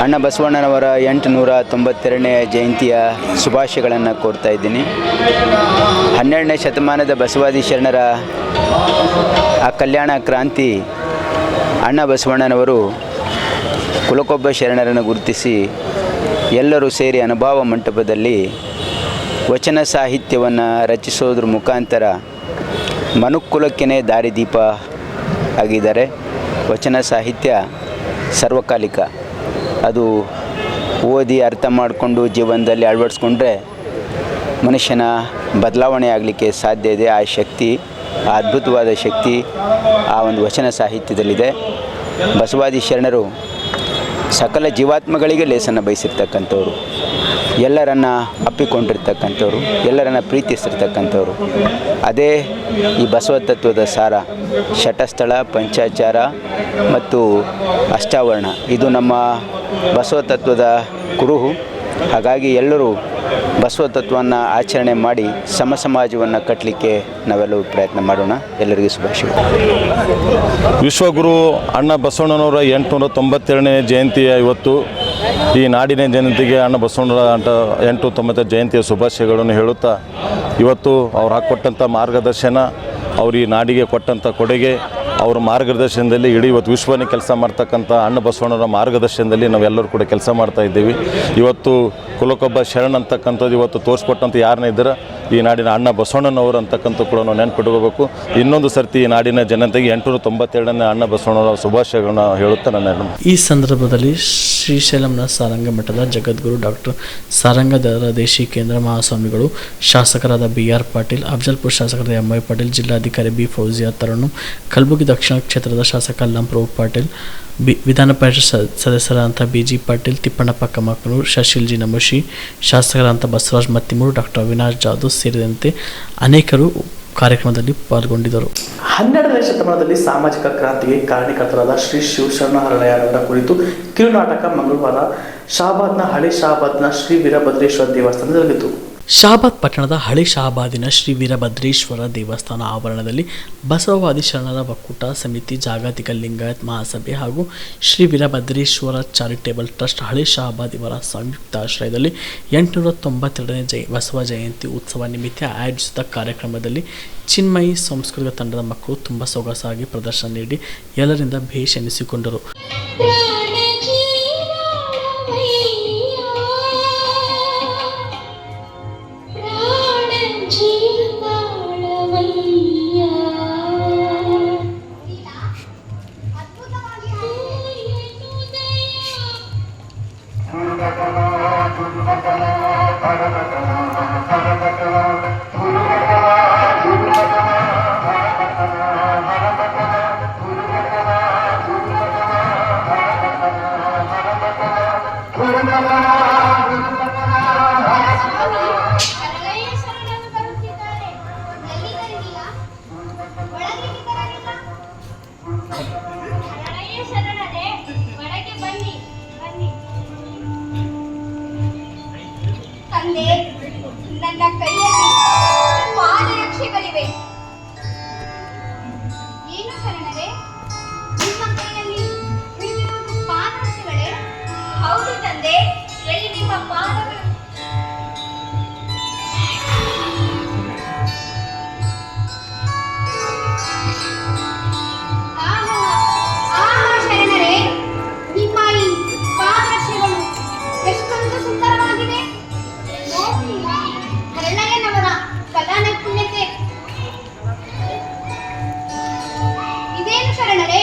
ಅಣ್ಣ ಬಸವಣ್ಣನವರ 892ನೇ ಜಯಂತಿಯ ಶುಭಾಶಯಗಳನ್ನು ಕೋರ್ತಾ ಇದ್ದೀನಿ. 12ನೇ ಶತಮಾನದ ಬಸವಾದಿ ಶರಣರ ಆ ಕಲ್ಯಾಣ ಕ್ರಾಂತಿ, ಅಣ್ಣ ಬಸವಣ್ಣನವರು ಕುಲಕೊಬ್ಬ ಶರಣರನ್ನು ಗುರುತಿಸಿ ಎಲ್ಲರೂ ಸೇರಿ ಅನುಭವ ಮಂಟಪದಲ್ಲಿ ವಚನ ಸಾಹಿತ್ಯವನ್ನು ರಚಿಸೋದ್ರ ಮುಖಾಂತರ ಮನುಕುಲಕ್ಕೇ ದಾರಿದೀಪ ಆಗಿದ್ದಾರೆ. ವಚನ ಸಾಹಿತ್ಯ ಸರ್ವಕಾಲಿಕ, ಅದು ಓದಿ ಅರ್ಥ ಮಾಡಿಕೊಂಡು ಜೀವನದಲ್ಲಿ ಅಳವಡಿಸ್ಕೊಂಡ್ರೆ ಮನುಷ್ಯನ ಬದಲಾವಣೆ ಆಗಲಿಕ್ಕೆ ಸಾಧ್ಯ ಇದೆ. ಆ ಶಕ್ತಿ, ಆ ಅದ್ಭುತವಾದ ಶಕ್ತಿ ಆ ಒಂದು ವಚನ ಸಾಹಿತ್ಯದಲ್ಲಿದೆ. ಬಸವಾದಿ ಶರಣರು ಸಕಲ ಜೀವಾತ್ಮಗಳಿಗೆ ಲೇಸನ್ನು ಬಯಸಿರ್ತಕ್ಕಂಥವ್ರು, ಎಲ್ಲರನ್ನು ಅಪ್ಪಿಕೊಂಡಿರ್ತಕ್ಕಂಥವ್ರು, ಎಲ್ಲರನ್ನು ಪ್ರೀತಿಸಿರ್ತಕ್ಕಂಥವ್ರು. ಅದೇ ಈ ಬಸವ ತತ್ವದ ಸಾರ. ಶಟಸ್ಥಳ, ಪಂಚಾಚಾರ ಮತ್ತು ಅಷ್ಟಾವರಣ ಇದು ನಮ್ಮ ಬಸವ ತತ್ವದ ಕುರುಹು. ಹಾಗಾಗಿ ಎಲ್ಲರೂ ಬಸವ ತತ್ವವನ್ನು ಆಚರಣೆ ಮಾಡಿ ಸಮಾಜವನ್ನು ಕಟ್ಟಲಿಕ್ಕೆ ನಾವೆಲ್ಲರೂ ಪ್ರಯತ್ನ ಮಾಡೋಣ. ಎಲ್ಲರಿಗೂ ಶುಭಾಶಯಗಳು. ವಿಶ್ವಗುರು ಅಣ್ಣ ಬಸವಣ್ಣನವರ 892ನೇ ಜಯಂತಿಯ ಇವತ್ತು ಈ ನಾಡಿನ ಜನತೆಗೆ ಅಣ್ಣ ಬಸವಣ್ಣರ 890 ಜಯಂತಿಯ ಶುಭಾಶಯಗಳನ್ನು ಹೇಳುತ್ತಾ, ಇವತ್ತು ಅವ್ರು ಹಾಕ್ಕೊಟ್ಟಂಥ ಮಾರ್ಗದರ್ಶನ, ಅವರು ಈ ನಾಡಿಗೆ ಕೊಟ್ಟಂಥ ಕೊಡುಗೆ, ಅವರ ಮಾರ್ಗದರ್ಶನದಲ್ಲಿ ಇಡೀ ಇವತ್ತು ವಿಶ್ವನೇ ಕೆಲಸ ಮಾಡ್ತಕ್ಕಂಥ ಅಣ್ಣ ಬಸವಣ್ಣರ ಮಾರ್ಗದರ್ಶನದಲ್ಲಿ ನಾವೆಲ್ಲರೂ ಕೂಡ ಕೆಲಸ ಮಾಡ್ತಾ ಇದ್ದೀವಿ. ಇವತ್ತು ಕುಲಕ್ಕೊಬ್ಬ ಶರಣ ಅಂತಕ್ಕಂಥದ್ದು ಇವತ್ತು ತೋರಿಸ್ಕೊಟ್ಟಂಥ ಯಾರನ್ನ ಇದ್ದಾರೆ ಈ ನಾಡಿನ ಅಣ್ಣ ಬಸವಣ್ಣನವರು ಅಂತಕ್ಕಂಥ ಕೂಡ ನಾವು ನೆನ್ಪಿಟ್ಕೋಬೇಕು. ಇನ್ನೊಂದು ಸರ್ತಿ ಈ ನಾಡಿನ ಜನತೆಗೆ 892ನೇ ಅಣ್ಣ ಬಸವಣ್ಣನವರ ಶುಭಾಶಯಗಳನ್ನ ಹೇಳುತ್ತಾ ನನ್ನ ಈ ಸಂದರ್ಭದಲ್ಲಿ ಶ್ರೀಶೈಲಂನ ಸಾರಂಗ ಮಠದ ಜಗದ್ಗುರು ಡಾಕ್ಟರ್ ಸಾರಂಗಧರ ದೇಶಿಕೇಂದ್ರ ಮಹಾಸ್ವಾಮಿಗಳು, ಶಾಸಕರಾದ BR ಪಾಟೀಲ್, ಅಫಜಲ್ಪುರ ಶಾಸಕರಾದ MY ಪಾಟೀಲ್, ಜಿಲ್ಲಾಧಿಕಾರಿ B ಫೌಜಿಯಾ ತರಣು, ಕಲಬುರಗಿ ದಕ್ಷಿಣ ಕ್ಷೇತ್ರದ ಶಾಸಕ ಅಲ್ಲಂ ಪ್ರಭು ಪಾಟೀಲ್, ವಿಧಾನ ಪರಿಷತ್ ಸದಸ್ಯರಾದಂಥ BG ಪಾಟೀಲ್, ತಿಪ್ಪಣ್ಣಪ್ಪ ಕಮಕನೂರು, ಶಶಿಲ್ಜಿ ನಮೋಶಿ, ಶಾಸಕರಾದಂಥ ಬಸವರಾಜ್ ಮತ್ತಿಮೂರು, ಡಾಕ್ಟರ್ ಅವಿನಾಶ್ ಜಾಧವ್ ಸೇರಿದಂತೆ ಅನೇಕರು ಕಾರ್ಯಕ್ರಮದಲ್ಲಿ ಪಾಲ್ಗೊಂಡಿದ್ದರು. 12ನೇ ಶತಮಾನದಲ್ಲಿ ಸಾಮಾಜಿಕ ಕ್ರಾಂತಿಗೆ ಕಾರಣೀಕರ್ತರಾದ ಶ್ರೀ ಶಿವಶರಣ ಹರಳಯ್ಯನವರ ಕುರಿತು ಕಿರುನಾಟಕ ಮಂಗಳವಾರ ಶಹಾಬಾದ್ನ ಹಳೆ ಶಹಾಬಾದ್ನ ಶ್ರೀ ವೀರಭದ್ರೇಶ್ವರ ದೇವಸ್ಥಾನದಲ್ಲಿ ನಡೆಯಿತು. ಶಹಾಬಾದ್ ಪಟ್ಟಣದ ಹಳೆ ಶಹಾಬಾದಿನ ಶ್ರೀ ವೀರಭದ್ರೇಶ್ವರ ದೇವಸ್ಥಾನ ಆವರಣದಲ್ಲಿ ಬಸವವಾದಿ ಶರಣರ ಒಕ್ಕೂಟ ಸಮಿತಿ, ಜಾಗತಿಕ ಲಿಂಗಾಯತ್ ಮಹಾಸಭೆ ಹಾಗೂ ಶ್ರೀ ವೀರಭದ್ರೇಶ್ವರ ಚಾರಿಟೇಬಲ್ ಟ್ರಸ್ಟ್ ಹಳೆ ಶಹಾಬಾದ್ ಇವರ ಸಂಯುಕ್ತ ಆಶ್ರಯದಲ್ಲಿ 892ನೇ ಬಸವ ಜಯಂತಿ ಉತ್ಸವ ನಿಮಿತ್ತ ಆಯೋಜಿಸಿದ ಕಾರ್ಯಕ್ರಮದಲ್ಲಿ ಚಿನ್ಮಯಿ ಸಾಂಸ್ಕೃತಿಕ ತಂಡದ ಮಕ್ಕಳು ತುಂಬ ಸೊಗಸಾಗಿ ಪ್ರದರ್ಶನ ನೀಡಿ ಎಲ್ಲರಿಂದ ಭೇಷ್ ಎನಿಸಿಕೊಂಡರು. ನನ್ನ ಕೈಯಲ್ಲಿ ಪಾದರಕ್ಷೆಗಳಿವೆ. ಏನು ಶರಣರೇ, ನಿಮ್ಮ ಕೈಯಲ್ಲಿ ಹಿಡಿದಿರುವುದು ಪಾದರಕ್ಷೆಗಳೇ? ಹೌದು ತಂದೆ, ಎಲ್ಲಿ ನಿಮ್ಮ ಪಾದಗಳು? ಶರಣರೇ, ನಿಮ್ಮ ಈ ಪಾದರಕ್ಷೆಗಳು ಎಷ್ಟೊಂದು ಸುಂದರವಾಗಿದೆ. ಹರಳಯ್ಯನವರ ಕಲಾ ನೈಪುಣ್ಯತೆ ಇದೇನು ಶರಣರೇ?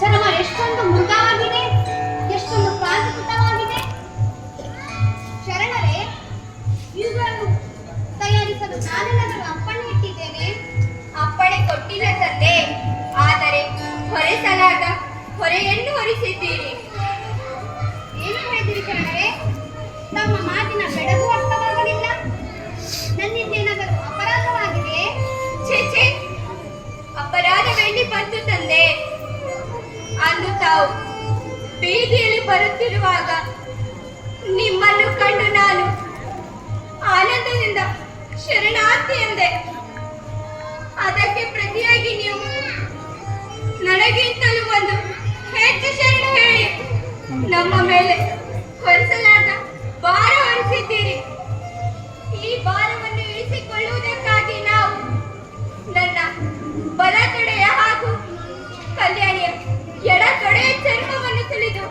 ಚರ್ಮ ಎಷ್ಟೊಂದು ಮೃದುವಾಗಿದೆ, ಎಷ್ಟೊಂದು ಕಾಂತಿಯುತವಾಗಿದೆ. ಶರಣರೇ, ಇವುಗಳನ್ನು ತಯಾರಿಸಲು ನಾನೆಲ್ಲರೂ ಅಪ್ಪಣೆ ಇಟ್ಟಿದ್ದೇನೆ. ಅಪ್ಪಣೆ ಕೊಟ್ಟಿಲ್ಲ ತಂದೆ, ಆದರೆ ಹೊರೆಸಲಾದ ಹೊರೆಯನ್ನು ಹೊರಿಸಿದ್ದೀರಿ. ಏನು ಹೇಳಿದಿರಿ ಶರಣರೇ? ತಮ್ಮ ಮಾತಿನ ಬೆಳಗು ಅರ್ಥವಾಗಲಿಲ್ಲ. ನನ್ನಿಂದೇನಾದರೂ ಅಪರಾಧವಾಗಿದೆಯೇ? ಛೇ, ಅಪರಾಧವೆಲ್ಲಿ ಬಂತು ತಂದೆ? ಅಂದು ತಾವು ಬೀದಿಯಲ್ಲಿ ಬರುತ್ತಿರುವಾಗ ನಿಮ್ಮನ್ನು ಕಂಡು ನಾನು ಆನಂದದಿಂದ ಶರಣಾರ್ಥಿ ಎಂದೆ. ಅದಕ್ಕೆ ಪ್ರತಿಯಾಗಿ ನೀವು ನನಗಿಂತಲೂ ಒಂದು ಹೆಚ್ಚು ಶರಣ ಹೇಳಿ ನಮ್ಮ ಮೇಲೆ ಹೊರಿಸಲಾದ ಭಾರ ಹೊರಿಸಿದ್ದೀರಿ. ಈ ಭಾರವನ್ನು ಇಳಿಸಿಕೊಳ್ಳುವುದಕ್ಕಾಗಿ ನಾವು ನನ್ನ ಬಲ ತೊಡೆಯ ಹಾಗೂ ಕಲ್ಯಾಣಿಯ ಎಡ ತೊಡೆಯ ಚರ್ಮವನ್ನು ಸುಲಿದು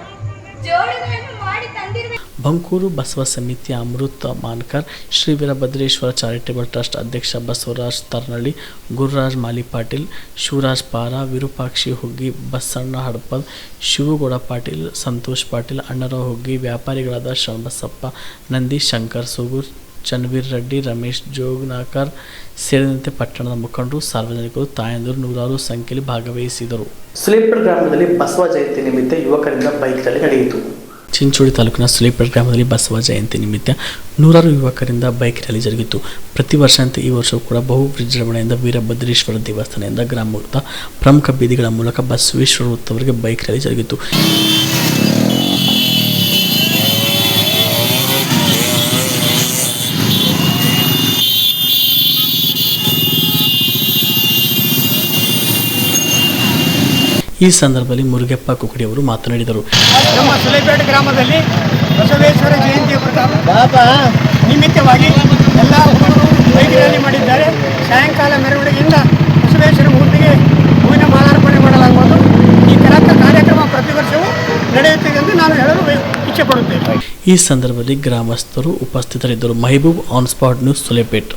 ಜೋಡುಗಳನ್ನು ಮಾಡಿ ತಂದಿರುವ ಬಂಕೂರು ಬಸವ ಸಮಿತಿಯ ಅಮೃತ ಮಾನ್ಕರ್, ಶ್ರೀ ವೀರಭದ್ರೇಶ್ವರ ಚಾರಿಟೇಬಲ್ ಟ್ರಸ್ಟ್ ಅಧ್ಯಕ್ಷ ಬಸವರಾಜ್ ತರ್ನಳ್ಳಿ, ಗುರುರಾಜ್ ಮಾಲಿ ಪಾಟೀಲ್, ಶಿವರಾಜ್ ಪಾರ, ವಿರೂಪಾಕ್ಷಿ ಹುಗ್ಗಿ, ಬಸಣ್ಣ ಹಡಪದ್, ಶಿವಗೌಡ ಪಾಟೀಲ್, ಸಂತೋಷ್ ಪಾಟೀಲ್, ಅಣ್ಣರಾವ್ ಹುಗ್ಗಿ, ವ್ಯಾಪಾರಿಗಳಾದ ಶರಣಬಸಪ್ಪ ನಂದಿ, ಶಂಕರ್ ಸೂಗೂರ್, ಚನ್ವೀರ್ ರೆಡ್ಡಿ, ರಮೇಶ್ ಜೋಗ್ನಾಕರ್ ಸೇರಿದಂತೆ ಪಟ್ಟಣದ ಮುಖಂಡರು, ಸಾರ್ವಜನಿಕರು, ತಾಯಂದಿರು ನೂರಾರು ಸಂಖ್ಯೆಯಲ್ಲಿ ಭಾಗವಹಿಸಿದರು. ಸುಲೇಪುರ ಗ್ರಾಮದಲ್ಲಿ ಬಸವ ಜಯಂತಿ ನಿಮಿತ್ತ ಯುವಕರಿಂದ ಬೈಕ್ ರ್ಯಾಲಿ ನಡೆಯಿತು. ಚಿಂಚೋಳಿ ತಾಲೂಕಿನ ಸುಲೇಪುರ ಗ್ರಾಮದಲ್ಲಿ ಬಸವ ಜಯಂತಿ ನಿಮಿತ್ತ ನೂರಾರು ಯುವಕರಿಂದ ಬೈಕ್ ರ್ಯಾಲಿ ಜರುಗಿತು. ಪ್ರತಿ ವರ್ಷದಂತೆ ಈ ವರ್ಷವೂ ಕೂಡ ಬಹು ವಿಜೃಂಭಣೆಯಿಂದ ವೀರಭದ್ರೇಶ್ವರ ದೇವಸ್ಥಾನದಿಂದ ಗ್ರಾಮದ ಪ್ರಮುಖ ಬೀದಿಗಳ ಮೂಲಕ ಬಸವೇಶ್ವರ ವೃತ್ತವರೆಗೆ ಬೈಕ್ ರ್ಯಾಲಿ ಜರುಗಿತು. ಈ ಸಂದರ್ಭದಲ್ಲಿ ಮುರುಗಪ್ಪ ಕುಕಡಿ ಅವರು ಮಾತನಾಡಿದರು. ನಮ್ಮ ಸುಲೇಪೇಟೆ ಗ್ರಾಮದಲ್ಲಿ ಬಸವೇಶ್ವರ ಜಯಂತಿ ನಿಮಿತ್ತವಾಗಿ ಎಲ್ಲ ಹುಡುಗರು ಬೈಕ್ ರ್ಯಾಲಿ ಮಾಡಿದ್ದಾರೆ. ಸಾಯಂಕಾಲ ಮೆರವಣಿಗೆಯಿಂದ ಬಸವೇಶ್ವರ ಮೂರ್ತಿಗೆ ಹೂವಿನ ಮಾಲಾರ್ಪಣೆ ಮಾಡಲಾಗುವುದು. ಈ ಕಾರ್ಯಕ್ರಮ ಪ್ರತಿ ವರ್ಷವೂ ನಡೆಯುತ್ತಿದೆ ಎಂದು ನಾನು ಹೇಳಲು ಇಚ್ಛೆ ಪಡುತ್ತೇನೆ. ಈ ಸಂದರ್ಭದಲ್ಲಿ ಗ್ರಾಮಸ್ಥರು ಉಪಸ್ಥಿತರಿದ್ದರು. Mehboob on spot news Sulepet.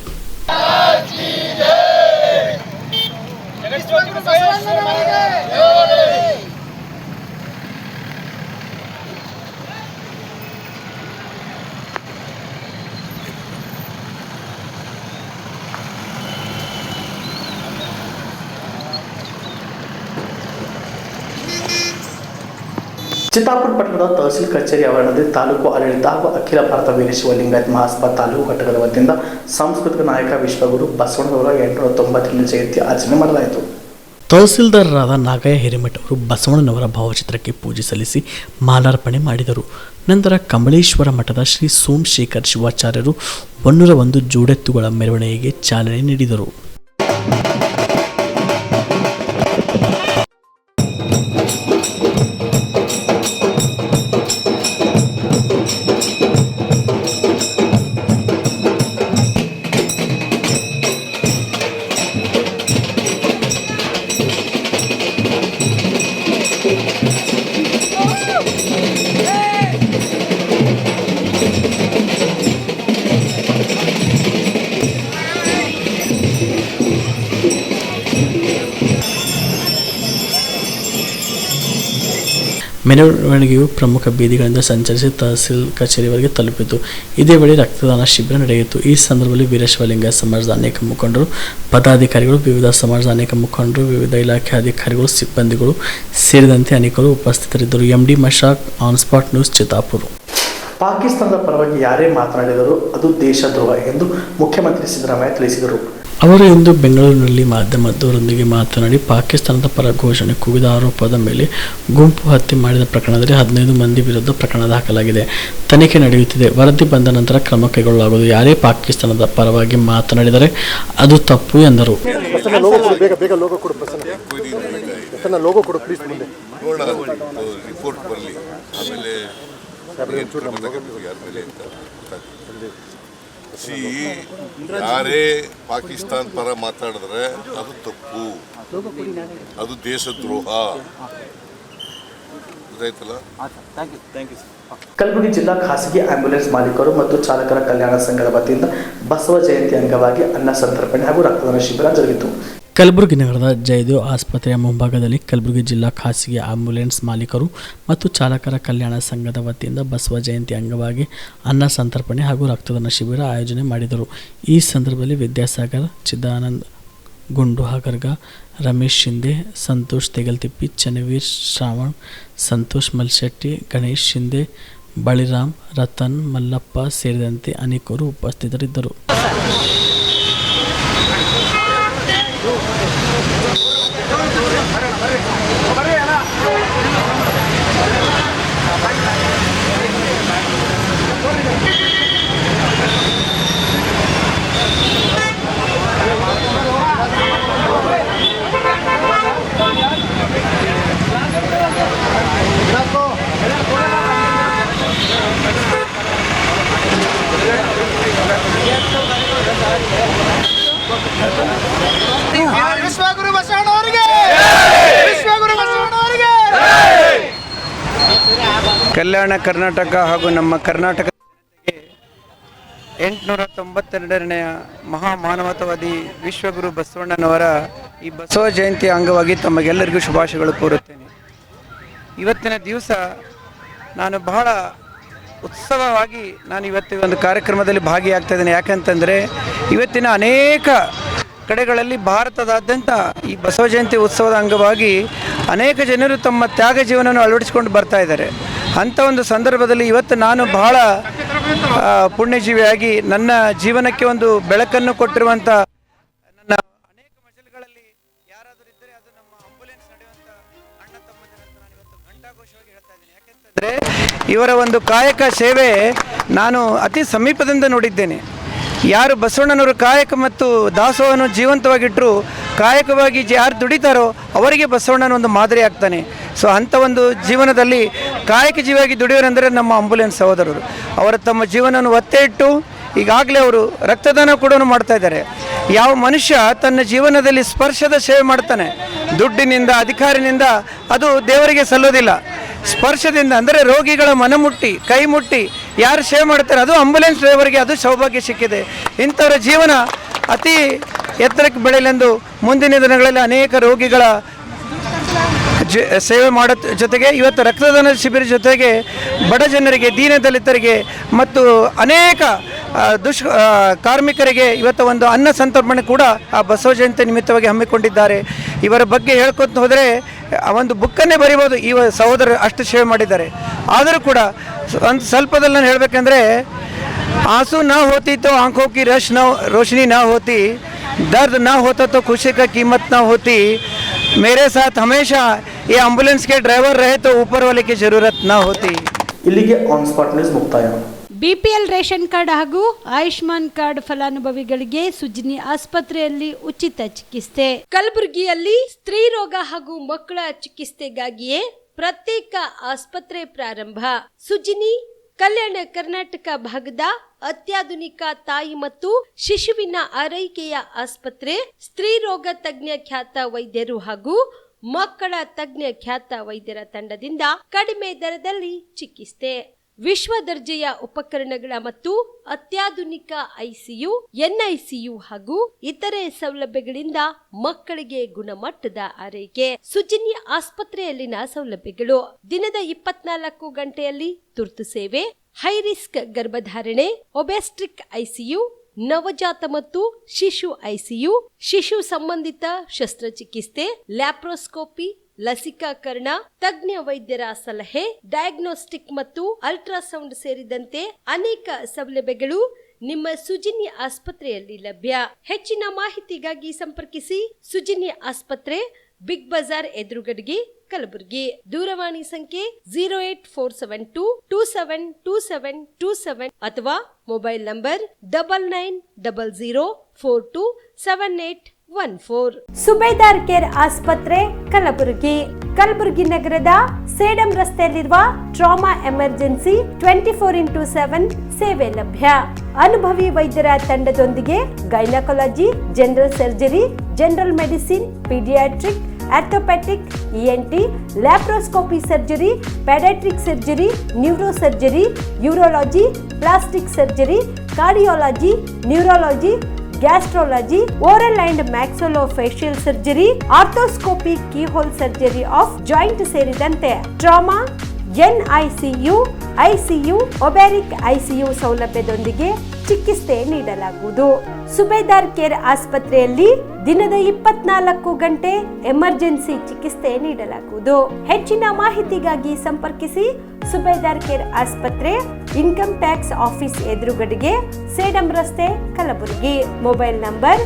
Chittapur ಪಟ್ಟಣದ ತಹಸೀಲ್ ಕಚೇರಿ ಆವರಣದಲ್ಲಿ ತಾಲೂಕು ಆಡಳಿತ ಹಾಗೂ ಅಖಿಲ ಭಾರತ ವೀರಶೈವ ಲಿಂಗಾಯತ್ ಮಹಾಸಭಾ ತಾಲೂಕು ಘಟಕದ ವತಿಯಿಂದ ಸಾಂಸ್ಕೃತಿಕ ನಾಯಕ ವಿಶ್ವಗುರು ಬಸವಣ್ಣನವರ 892ನೇ ಜಯಂತಿ ಆಚರಣೆ ಮಾಡಲಾಯಿತು. ತಹಸೀಲ್ದಾರರಾದ ನಾಗಯ್ಯ ಹಿರೇಮಠ ಅವರು ಬಸವಣ್ಣನವರ ಭಾವಚಿತ್ರಕ್ಕೆ ಪೂಜೆ ಸಲ್ಲಿಸಿ ಮಾಲಾರ್ಪಣೆ ಮಾಡಿದರು. ನಂತರ ಕಮಲೇಶ್ವರ ಮಠದ ಶ್ರೀ ಸೋಮಶೇಖರ್ ಶಿವಾಚಾರ್ಯರು 101 ಜೋಡೆತ್ತುಗಳ ಮೆರವಣಿಗೆಗೆ ಚಾಲನೆ ನೀಡಿದರು. ಮೆರವಣಿಗೆಯು ಪ್ರಮುಖ ಬೀದಿಗಳಿಂದ ಸಂಚರಿಸಿ ತಹಸೀಲ್ ಕಚೇರಿವರೆಗೆ ತಲುಪಿತು. ಇದೇ ವೇಳೆ ರಕ್ತದಾನ ಶಿಬಿರ ನಡೆಯಿತು. ಈ ಸಂದರ್ಭದಲ್ಲಿ ವೀರಶೈವ ಲಿಂಗಾಯತ ಸಮಾಜದ ಅನೇಕ ಮುಖಂಡರು, ಪದಾಧಿಕಾರಿಗಳು, ವಿವಿಧ ಸಮಾಜದ ಅನೇಕ ಮುಖಂಡರು, ವಿವಿಧ ಇಲಾಖೆ ಅಧಿಕಾರಿಗಳು, ಸಿಬ್ಬಂದಿಗಳು ಸೇರಿದಂತೆ ಅನೇಕರು ಉಪಸ್ಥಿತರಿದ್ದರು. MD Mashak on spot news Chittapur. ಪಾಕಿಸ್ತಾನದ ಪರವಾಗಿ ಯಾರೇ ಮಾತನಾಡಿದರೂ ಅದು ದೇಶದ್ರೋಹ ಎಂದು ಮುಖ್ಯಮಂತ್ರಿ ಸಿದ್ದರಾಮಯ್ಯ ತಿಳಿಸಿದರು. ಅವರು ಇಂದು ಬೆಂಗಳೂರಿನಲ್ಲಿ ಮಾಧ್ಯಮದವರೊಂದಿಗೆ ಮಾತನಾಡಿ, ಪಾಕಿಸ್ತಾನದ ಪರ ಘೋಷಣೆ ಕೂಗಿದ ಆರೋಪದ ಮೇಲೆ ಗುಂಪು ಹತ್ಯೆ ಮಾಡಿದ ಪ್ರಕರಣದಲ್ಲಿ 15 ಮಂದಿ ವಿರುದ್ಧ ಪ್ರಕರಣ ದಾಖಲಾಗಿದೆ. ತನಿಖೆ ನಡೆಯುತ್ತಿದೆ. ವರದಿ ಬಂದ ನಂತರ ಕ್ರಮ ಕೈಗೊಳ್ಳಲಾಗುವುದು. ಯಾರೇ ಪಾಕಿಸ್ತಾನದ ಪರವಾಗಿ ಮಾತನಾಡಿದರೆ ಅದು ತಪ್ಪು ಎಂದರು. ಯಾರೇ ಪಾಕಿಸ್ತಾನ ಪರ ಮಾತಾಡಿದ್ರೆ ಅದು ತಪ್ಪು, ಅದು ದೇಶದ್ರೋಹ. ಕಲಬುರಗಿ ಜಿಲ್ಲಾ ಖಾಸಗಿ ಆಂಬ್ಯುಲೆನ್ಸ್ ಮಾಲೀಕರು ಮತ್ತು ಚಾಲಕರ ಕಲ್ಯಾಣ ಸಂಘದ ವತಿಯಿಂದ ಬಸವ ಜಯಂತಿ ಅಂಗವಾಗಿ ಅನ್ನ ಸಂತರ್ಪಣೆ ಹಾಗೂ ರಕ್ತದಾನ ಶಿಬಿರ ಜರುಗಿತು. ಕಲಬುರಗಿ ನಗರದ ಜಯದೇವ್ ಆಸ್ಪತ್ರೆಯ ಮುಂಭಾಗದಲ್ಲಿ ಕಲಬುರಗಿ ಜಿಲ್ಲಾ ಖಾಸಗಿ ಆಂಬ್ಯುಲೆನ್ಸ್ ಮಾಲೀಕರು ಮತ್ತು ಚಾಲಕರ ಕಲ್ಯಾಣ ಸಂಘದ ವತಿಯಿಂದ ಬಸವ ಜಯಂತಿ ಅಂಗವಾಗಿ ಅನ್ನ ಸಂತರ್ಪಣೆ ಹಾಗೂ ರಕ್ತದಾನ ಶಿಬಿರ ಆಯೋಜನೆ ಮಾಡಿದರು. ಈ ಸಂದರ್ಭದಲ್ಲಿ ವಿದ್ಯಾಸಾಗರ್, ಚಿದಾನಂದ್ ಗುಂಡುಹಾಗರ್ಗ, ರಮೇಶ್ ಶಿಂದೆ, ಸಂತೋಷ್ ತೆಗಲ್ತಿಪ್ಪಿ, ಚನ್ನವೀರ್ ಶ್ರಾವಣ್, ಸಂತೋಷ್ ಮಲ್ಶೆಟ್ಟಿ, ಗಣೇಶ್ ಶಿಂದೆ, ಬಳಿರಾಮ್, ರತನ್, ಮಲ್ಲಪ್ಪ ಸೇರಿದಂತೆ ಅನೇಕರು ಉಪಸ್ಥಿತರಿದ್ದರು. ವಿಶ್ವಗುರು ಬಸವಣ್ಣವರಿಗೆ, ವಿಶ್ವಗುರು ಬಸವಣ್ಣವರಿಗೆ. ಕಲ್ಯಾಣ ಕರ್ನಾಟಕ ಹಾಗೂ ನಮ್ಮ ಕರ್ನಾಟಕ 892ನೇ ಮಹಾಮಾನವತಾವಾದಿ ವಿಶ್ವಗುರು ಬಸವಣ್ಣನವರ ಈ ಬಸವ ಜಯಂತಿ ಅಂಗವಾಗಿ ತಮಗೆಲ್ಲರಿಗೂ ಶುಭಾಶಯಗಳು ಕೋರುತ್ತೇನೆ. ಇವತ್ತಿನ ದಿವಸ ನಾನು ಬಹಳ ಉತ್ಸವವಾಗಿ ನಾನು ಇವತ್ತು ಒಂದು ಕಾರ್ಯಕ್ರಮದಲ್ಲಿ ಭಾಗಿಯಾಗ್ತಾ ಇದ್ದೇನೆ. ಯಾಕಂತಂದರೆ ಇವತ್ತಿನ ಅನೇಕ ಕಡೆಗಳಲ್ಲಿ ಭಾರತದಾದ್ಯಂತ ಈ ಬಸವ ಜಯಂತಿ ಉತ್ಸವದ ಅಂಗವಾಗಿ ಅನೇಕ ಜನರು ತಮ್ಮ ತ್ಯಾಗ ಜೀವನವನ್ನು ಅಳವಡಿಸಿಕೊಂಡು ಬರ್ತಾ ಇದ್ದಾರೆ. ಅಂಥ ಒಂದು ಸಂದರ್ಭದಲ್ಲಿ ಇವತ್ತು ನಾನು ಬಹಳ ಪುಣ್ಯಜೀವಿಯಾಗಿ ನನ್ನ ಜೀವನಕ್ಕೆ ಒಂದು ಬೆಳಕನ್ನು ಕೊಟ್ಟಿರುವಂಥ ನನ್ನ ಅನೇಕ ಮಜಲುಗಳಲ್ಲಿ ಯಾರಾದರೂ ಇದ್ದರೆ ಅದು ನಮ್ಮ ಆಂಬುಲೆನ್ಸ್ ನಡೆಯುವಂಥ ಅಣ್ಣ ತಮ್ಮಂದಿರಂತ ನಾನು ಇವತ್ತು ಘಂಟಾಘೋಷವಾಗಿ ಹೇಳ್ತಾ ಇದ್ದೀನಿ. ಯಾಕೆಂತಂದರೆ ಇವರ ಒಂದು ಕಾಯಕ ಸೇವೆ ನಾನು ಅತಿ ಸಮೀಪದಿಂದ ನೋಡಿದ್ದೇನೆ. ಯಾರು ಬಸವಣ್ಣನವರು ಕಾಯಕ ಮತ್ತು ದಾಸೋಹವನ್ನು ಜೀವಂತವಾಗಿಟ್ಟರು, ಕಾಯಕವಾಗಿ ಯಾರು ದುಡಿತಾರೋ ಅವರಿಗೆ ಬಸವಣ್ಣನ ಒಂದು ಮಾದರಿ ಆಗ್ತಾನೆ. ಸೊ ಅಂಥ ಒಂದು ಜೀವನದಲ್ಲಿ ಕಾಯಕ ಜೀವಿಯಾಗಿ ದುಡಿಯೋರೆಂದರೆ ನಮ್ಮ ಆಂಬುಲೆನ್ಸ್ ಸಹೋದರರು. ಅವರು ತಮ್ಮ ಜೀವನವನ್ನು ಒತ್ತೆ ಇಟ್ಟು ಈಗಾಗಲೇ ಅವರು ರಕ್ತದಾನ ಕೂಡ ಮಾಡ್ತಾ ಇದ್ದಾರೆ. ಯಾವ ಮನುಷ್ಯ ತನ್ನ ಜೀವನದಲ್ಲಿ ಸ್ಪರ್ಶದ ಸೇವೆ ಮಾಡ್ತಾನೆ, ದುಡ್ಡಿನಿಂದ ಅಧಿಕಾರಿನಿಂದ, ಅದು ದೇವರಿಗೆ ಸಲ್ಲೋದಿಲ್ಲ. ಸ್ಪರ್ಶದಿಂದ ಅಂದರೆ ರೋಗಿಗಳ ಮನಮುಟ್ಟಿ ಕೈ ಮುಟ್ಟಿ ಯಾರು ಸೇವೆ ಮಾಡ್ತಾರೆ ಅದು ಆಂಬುಲೆನ್ಸ್ ಡ್ರೈವರ್ಗೆ ಅದು ಸೌಭಾಗ್ಯ ಸಿಕ್ಕಿದೆ. ಇಂಥವರ ಜೀವನ ಅತಿ ಎತ್ತರಕ್ಕೆ ಬೆಳೆಯಲೆಂದು ಮುಂದಿನ ದಿನಗಳಲ್ಲಿ ಅನೇಕ ರೋಗಿಗಳ ಸೇವೆ ಮಾಡೋ ಜೊತೆಗೆ ಇವತ್ತು ರಕ್ತದಾನ ಶಿಬಿರ ಜೊತೆಗೆ ಬಡ ಜನರಿಗೆ, ದೀನದಲಿತರಿಗೆ ಮತ್ತು ಅನೇಕ ಕಾರ್ಮಿಕರಿಗೆ ಇವತ್ತು ಒಂದು ಅನ್ನ ಸಂತರ್ಪಣೆ ಕೂಡ ಆ ಬಸವ ಜಯಂತಿ ನಿಮಿತ್ತವಾಗಿ ಹಮ್ಮಿಕೊಂಡಿದ್ದಾರೆ. ಇವರ ಬಗ್ಗೆ ಹೇಳ್ಕೊತ ಹೋದರೆ ಒಂದು ಬುಕ್ಕನ್ನೇ ಬರಿಬೋದು, ಈ ಸಹೋದರರು ಅಷ್ಟು ಸೇವೆ ಮಾಡಿದ್ದಾರೆ. ಆದರೂ ಕೂಡ ಒಂದು ಸ್ವಲ್ಪದಲ್ಲಿ ನಾನು ಹೇಳಬೇಕಂದ್ರೆ, आंसू ना होती तो आंखों की रोशनी ना होती, दर्द ना होता तो खुशी का कीमत ना होती, मेरे साथ हमेशा ये एम्बुलेंस के ड्राइवर रहे तो ऊपर वाले की जरूरत ना होती. ಇಲ್ಲಿಗೆ ಆನ್ ಸ್ಪಾಟ್ ನ್ಯೂಸ್ ಮುಕ್ತಾಯ. ಬಿಪಿಎಲ್ ರೇಷನ್ ಕಾರ್ಡ್ ಹಾಗೂ ಆಯುಷ್ಮಾನ್ ಕಾರ್ಡ್ ಫಲಾನುಭವಿಗಳಿಗೆ ಸುಜಿನಿ ಆಸ್ಪತ್ರೆಯಲ್ಲಿ ಉಚಿತ ಚಿಕಿತ್ಸೆ. ಕಲಬುರಗಿಯಲ್ಲಿ ಸ್ತ್ರೀ ರೋಗ ಹಾಗೂ ಮಕ್ಕಳ ಚಿಕಿತ್ಸೆಗಾಗಿಯೇ ಪ್ರತ್ಯೇಕ ಆಸ್ಪತ್ರೆ ಪ್ರಾರಂಭ. ಸುಜಿನಿ ಕಲ್ಯಾಣ ಕರ್ನಾಟಕ ಭಾಗದ ಅತ್ಯಾಧುನಿಕ ತಾಯಿ ಮತ್ತು ಶಿಶುವಿನ ಆರೈಕೆಯ ಆಸ್ಪತ್ರೆ. ಸ್ತ್ರೀ ರೋಗ ತಜ್ಞ ಖ್ಯಾತ ವೈದ್ಯರು ಹಾಗೂ ಮಕ್ಕಳ ತಜ್ಞ ಖ್ಯಾತ ವೈದ್ಯರ ತಂಡದಿಂದ ಕಡಿಮೆ ದರದಲ್ಲಿ ಚಿಕಿತ್ಸೆ. ವಿಶ್ವ ದರ್ಜೆಯ ಉಪಕರಣಗಳ ಮತ್ತು ಅತ್ಯಾಧುನಿಕ ಐಸಿಯು, ಎನ್ಐಸಿಯು ಹಾಗೂ ಇತರೆ ಸೌಲಭ್ಯಗಳಿಂದ ಮಕ್ಕಳಿಗೆ ಗುಣಮಟ್ಟದ ಆರೈಕೆ. ಸುಜಿನಿ ಆಸ್ಪತ್ರೆಯಲ್ಲಿನ ಸೌಲಭ್ಯಗಳು: ದಿನದ 24 ಗಂಟೆಯಲ್ಲಿ ತುರ್ತು ಸೇವೆ, ಹೈ ರಿಸ್ಕ್ ಗರ್ಭಧಾರಣೆ, ಒಬೆಸ್ಟ್ರಿಕ್ ಐಸಿಯು, ನವಜಾತ ಮತ್ತು ಶಿಶು ಐಸಿಯು, ಶಿಶು ಸಂಬಂಧಿತ ಶಸ್ತ್ರಚಿಕಿತ್ಸೆ, ಲ್ಯಾಪ್ರೋಸ್ಕೋಪಿ, ಲಸಿಕಾಕರಣ, ತಜ್ಞ ವೈದ್ಯರ ಸಲಹೆ, ಡಯಾಗ್ನೋಸ್ಟಿಕ್ ಮತ್ತು ಅಲ್ಟ್ರಾಸೌಂಡ್ ಸೇರಿದಂತೆ ಅನೇಕ ಸೌಲಭ್ಯಗಳು ನಿಮ್ಮ ಸುಜಿನಿ ಆಸ್ಪತ್ರೆಯಲ್ಲಿ ಲಭ್ಯ. ಹೆಚ್ಚಿನ ಮಾಹಿತಿಗಾಗಿ ಸಂಪರ್ಕಿಸಿ ಸುಜಿನಿ ಆಸ್ಪತ್ರೆ, ಬಿಗ್ ಬಜಾರ್ ಎದುರುಗಡೆಗೆ, ಕಲಬುರಗಿ. ದೂರವಾಣಿ ಸಂಖ್ಯೆ 08472272727 ಅಥವಾ ಮೊಬೈಲ್ ನಂಬರ್ 9900427814. ಸುಬೇದಾರ್ ಕೇರ್ ಆಸ್ಪತ್ರೆ, ಕಲಬುರಗಿ. ಕಲಬುರಗಿ ನಗರದ ಸೇಡಂ ರಸ್ತೆಯಲ್ಲಿರುವ ಟ್ರಾಮಾ ಎಮರ್ಜೆನ್ಸಿ 24x7 ಸೇವೆ ಲಭ್ಯ. ಅನುಭವಿ ವೈದ್ಯರ ತಂಡದೊಂದಿಗೆ gynaecology, general surgery, general medicine, paediatric, orthopaedic, ENT, laparoscopy surgery, paediatric surgery, neuro surgery, urology, plastic surgery, cardiology, neurology, gastrology, oral and maxillofacial surgery, arthroscopy, keyhole surgery of joint ಸೇರಿದಂತೆ trauma, NICU, ICU, ಒಬ್ಯಾರಿಕ್ ICU ಸೌಲಭ್ಯದೊಂದಿಗೆ ಚಿಕಿತ್ಸೆ ನೀಡಲಾಗುವುದು. ಸುಬೇದಾರ್ care ಆಸ್ಪತ್ರೆಯಲ್ಲಿ ದಿನದ 24 ಗಂಟೆ emergency ಚಿಕಿತ್ಸೆ ನೀಡಲಾಗುವುದು. ಹೆಚ್ಚಿನ ಮಾಹಿತಿಗಾಗಿ ಸಂಪರ್ಕಿಸಿ ಸುಬೇದಾರ್ ಕೇರ್ ಆಸ್ಪತ್ರೆ, ಇನ್ಕಮ್ ಟ್ಯಾಕ್ಸ್ ಆಫೀಸ್ ಎದುರುಗಡೆಗೆ, ಸೇಡಂ ರಸ್ತೆ, Kalaburagi. Mobile number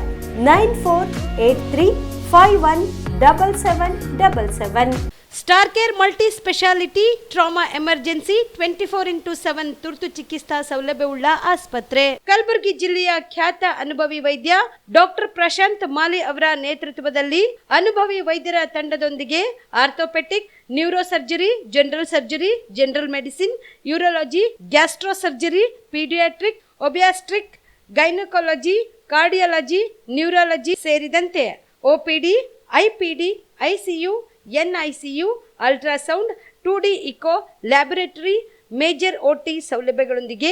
9483517777. Star care multi speciality trauma emergency 24x7 ತುರ್ತು ಚಿಕಿತ್ಸಾ ಸೌಲಭ್ಯವುಳ್ಳ ಆಸ್ಪತ್ರೆ. ಕಲಬುರಗಿ ಜಿಲ್ಲೆಯ ಖ್ಯಾತ ಅನುಭವಿ ವೈದ್ಯ ಡಾಕ್ಟರ್ ಪ್ರಶಾಂತ್ ಮಾಲಿ ಅವರ ನೇತೃತ್ವದಲ್ಲಿ ಅನುಭವಿ ವೈದ್ಯರ ತಂಡದೊಂದಿಗೆ orthopaedic, neuro surgery, general surgery, general medicine, urology, gastro surgery, paediatric, obstetric, gynaecology, cardiology, neurology ಸೇರಿದಂತೆ OPD, IPD, ICU, NICU, ultrasound, 2D echo, laboratory, major OT ಸೌಲಭ್ಯಗಳೊಂದಿಗೆ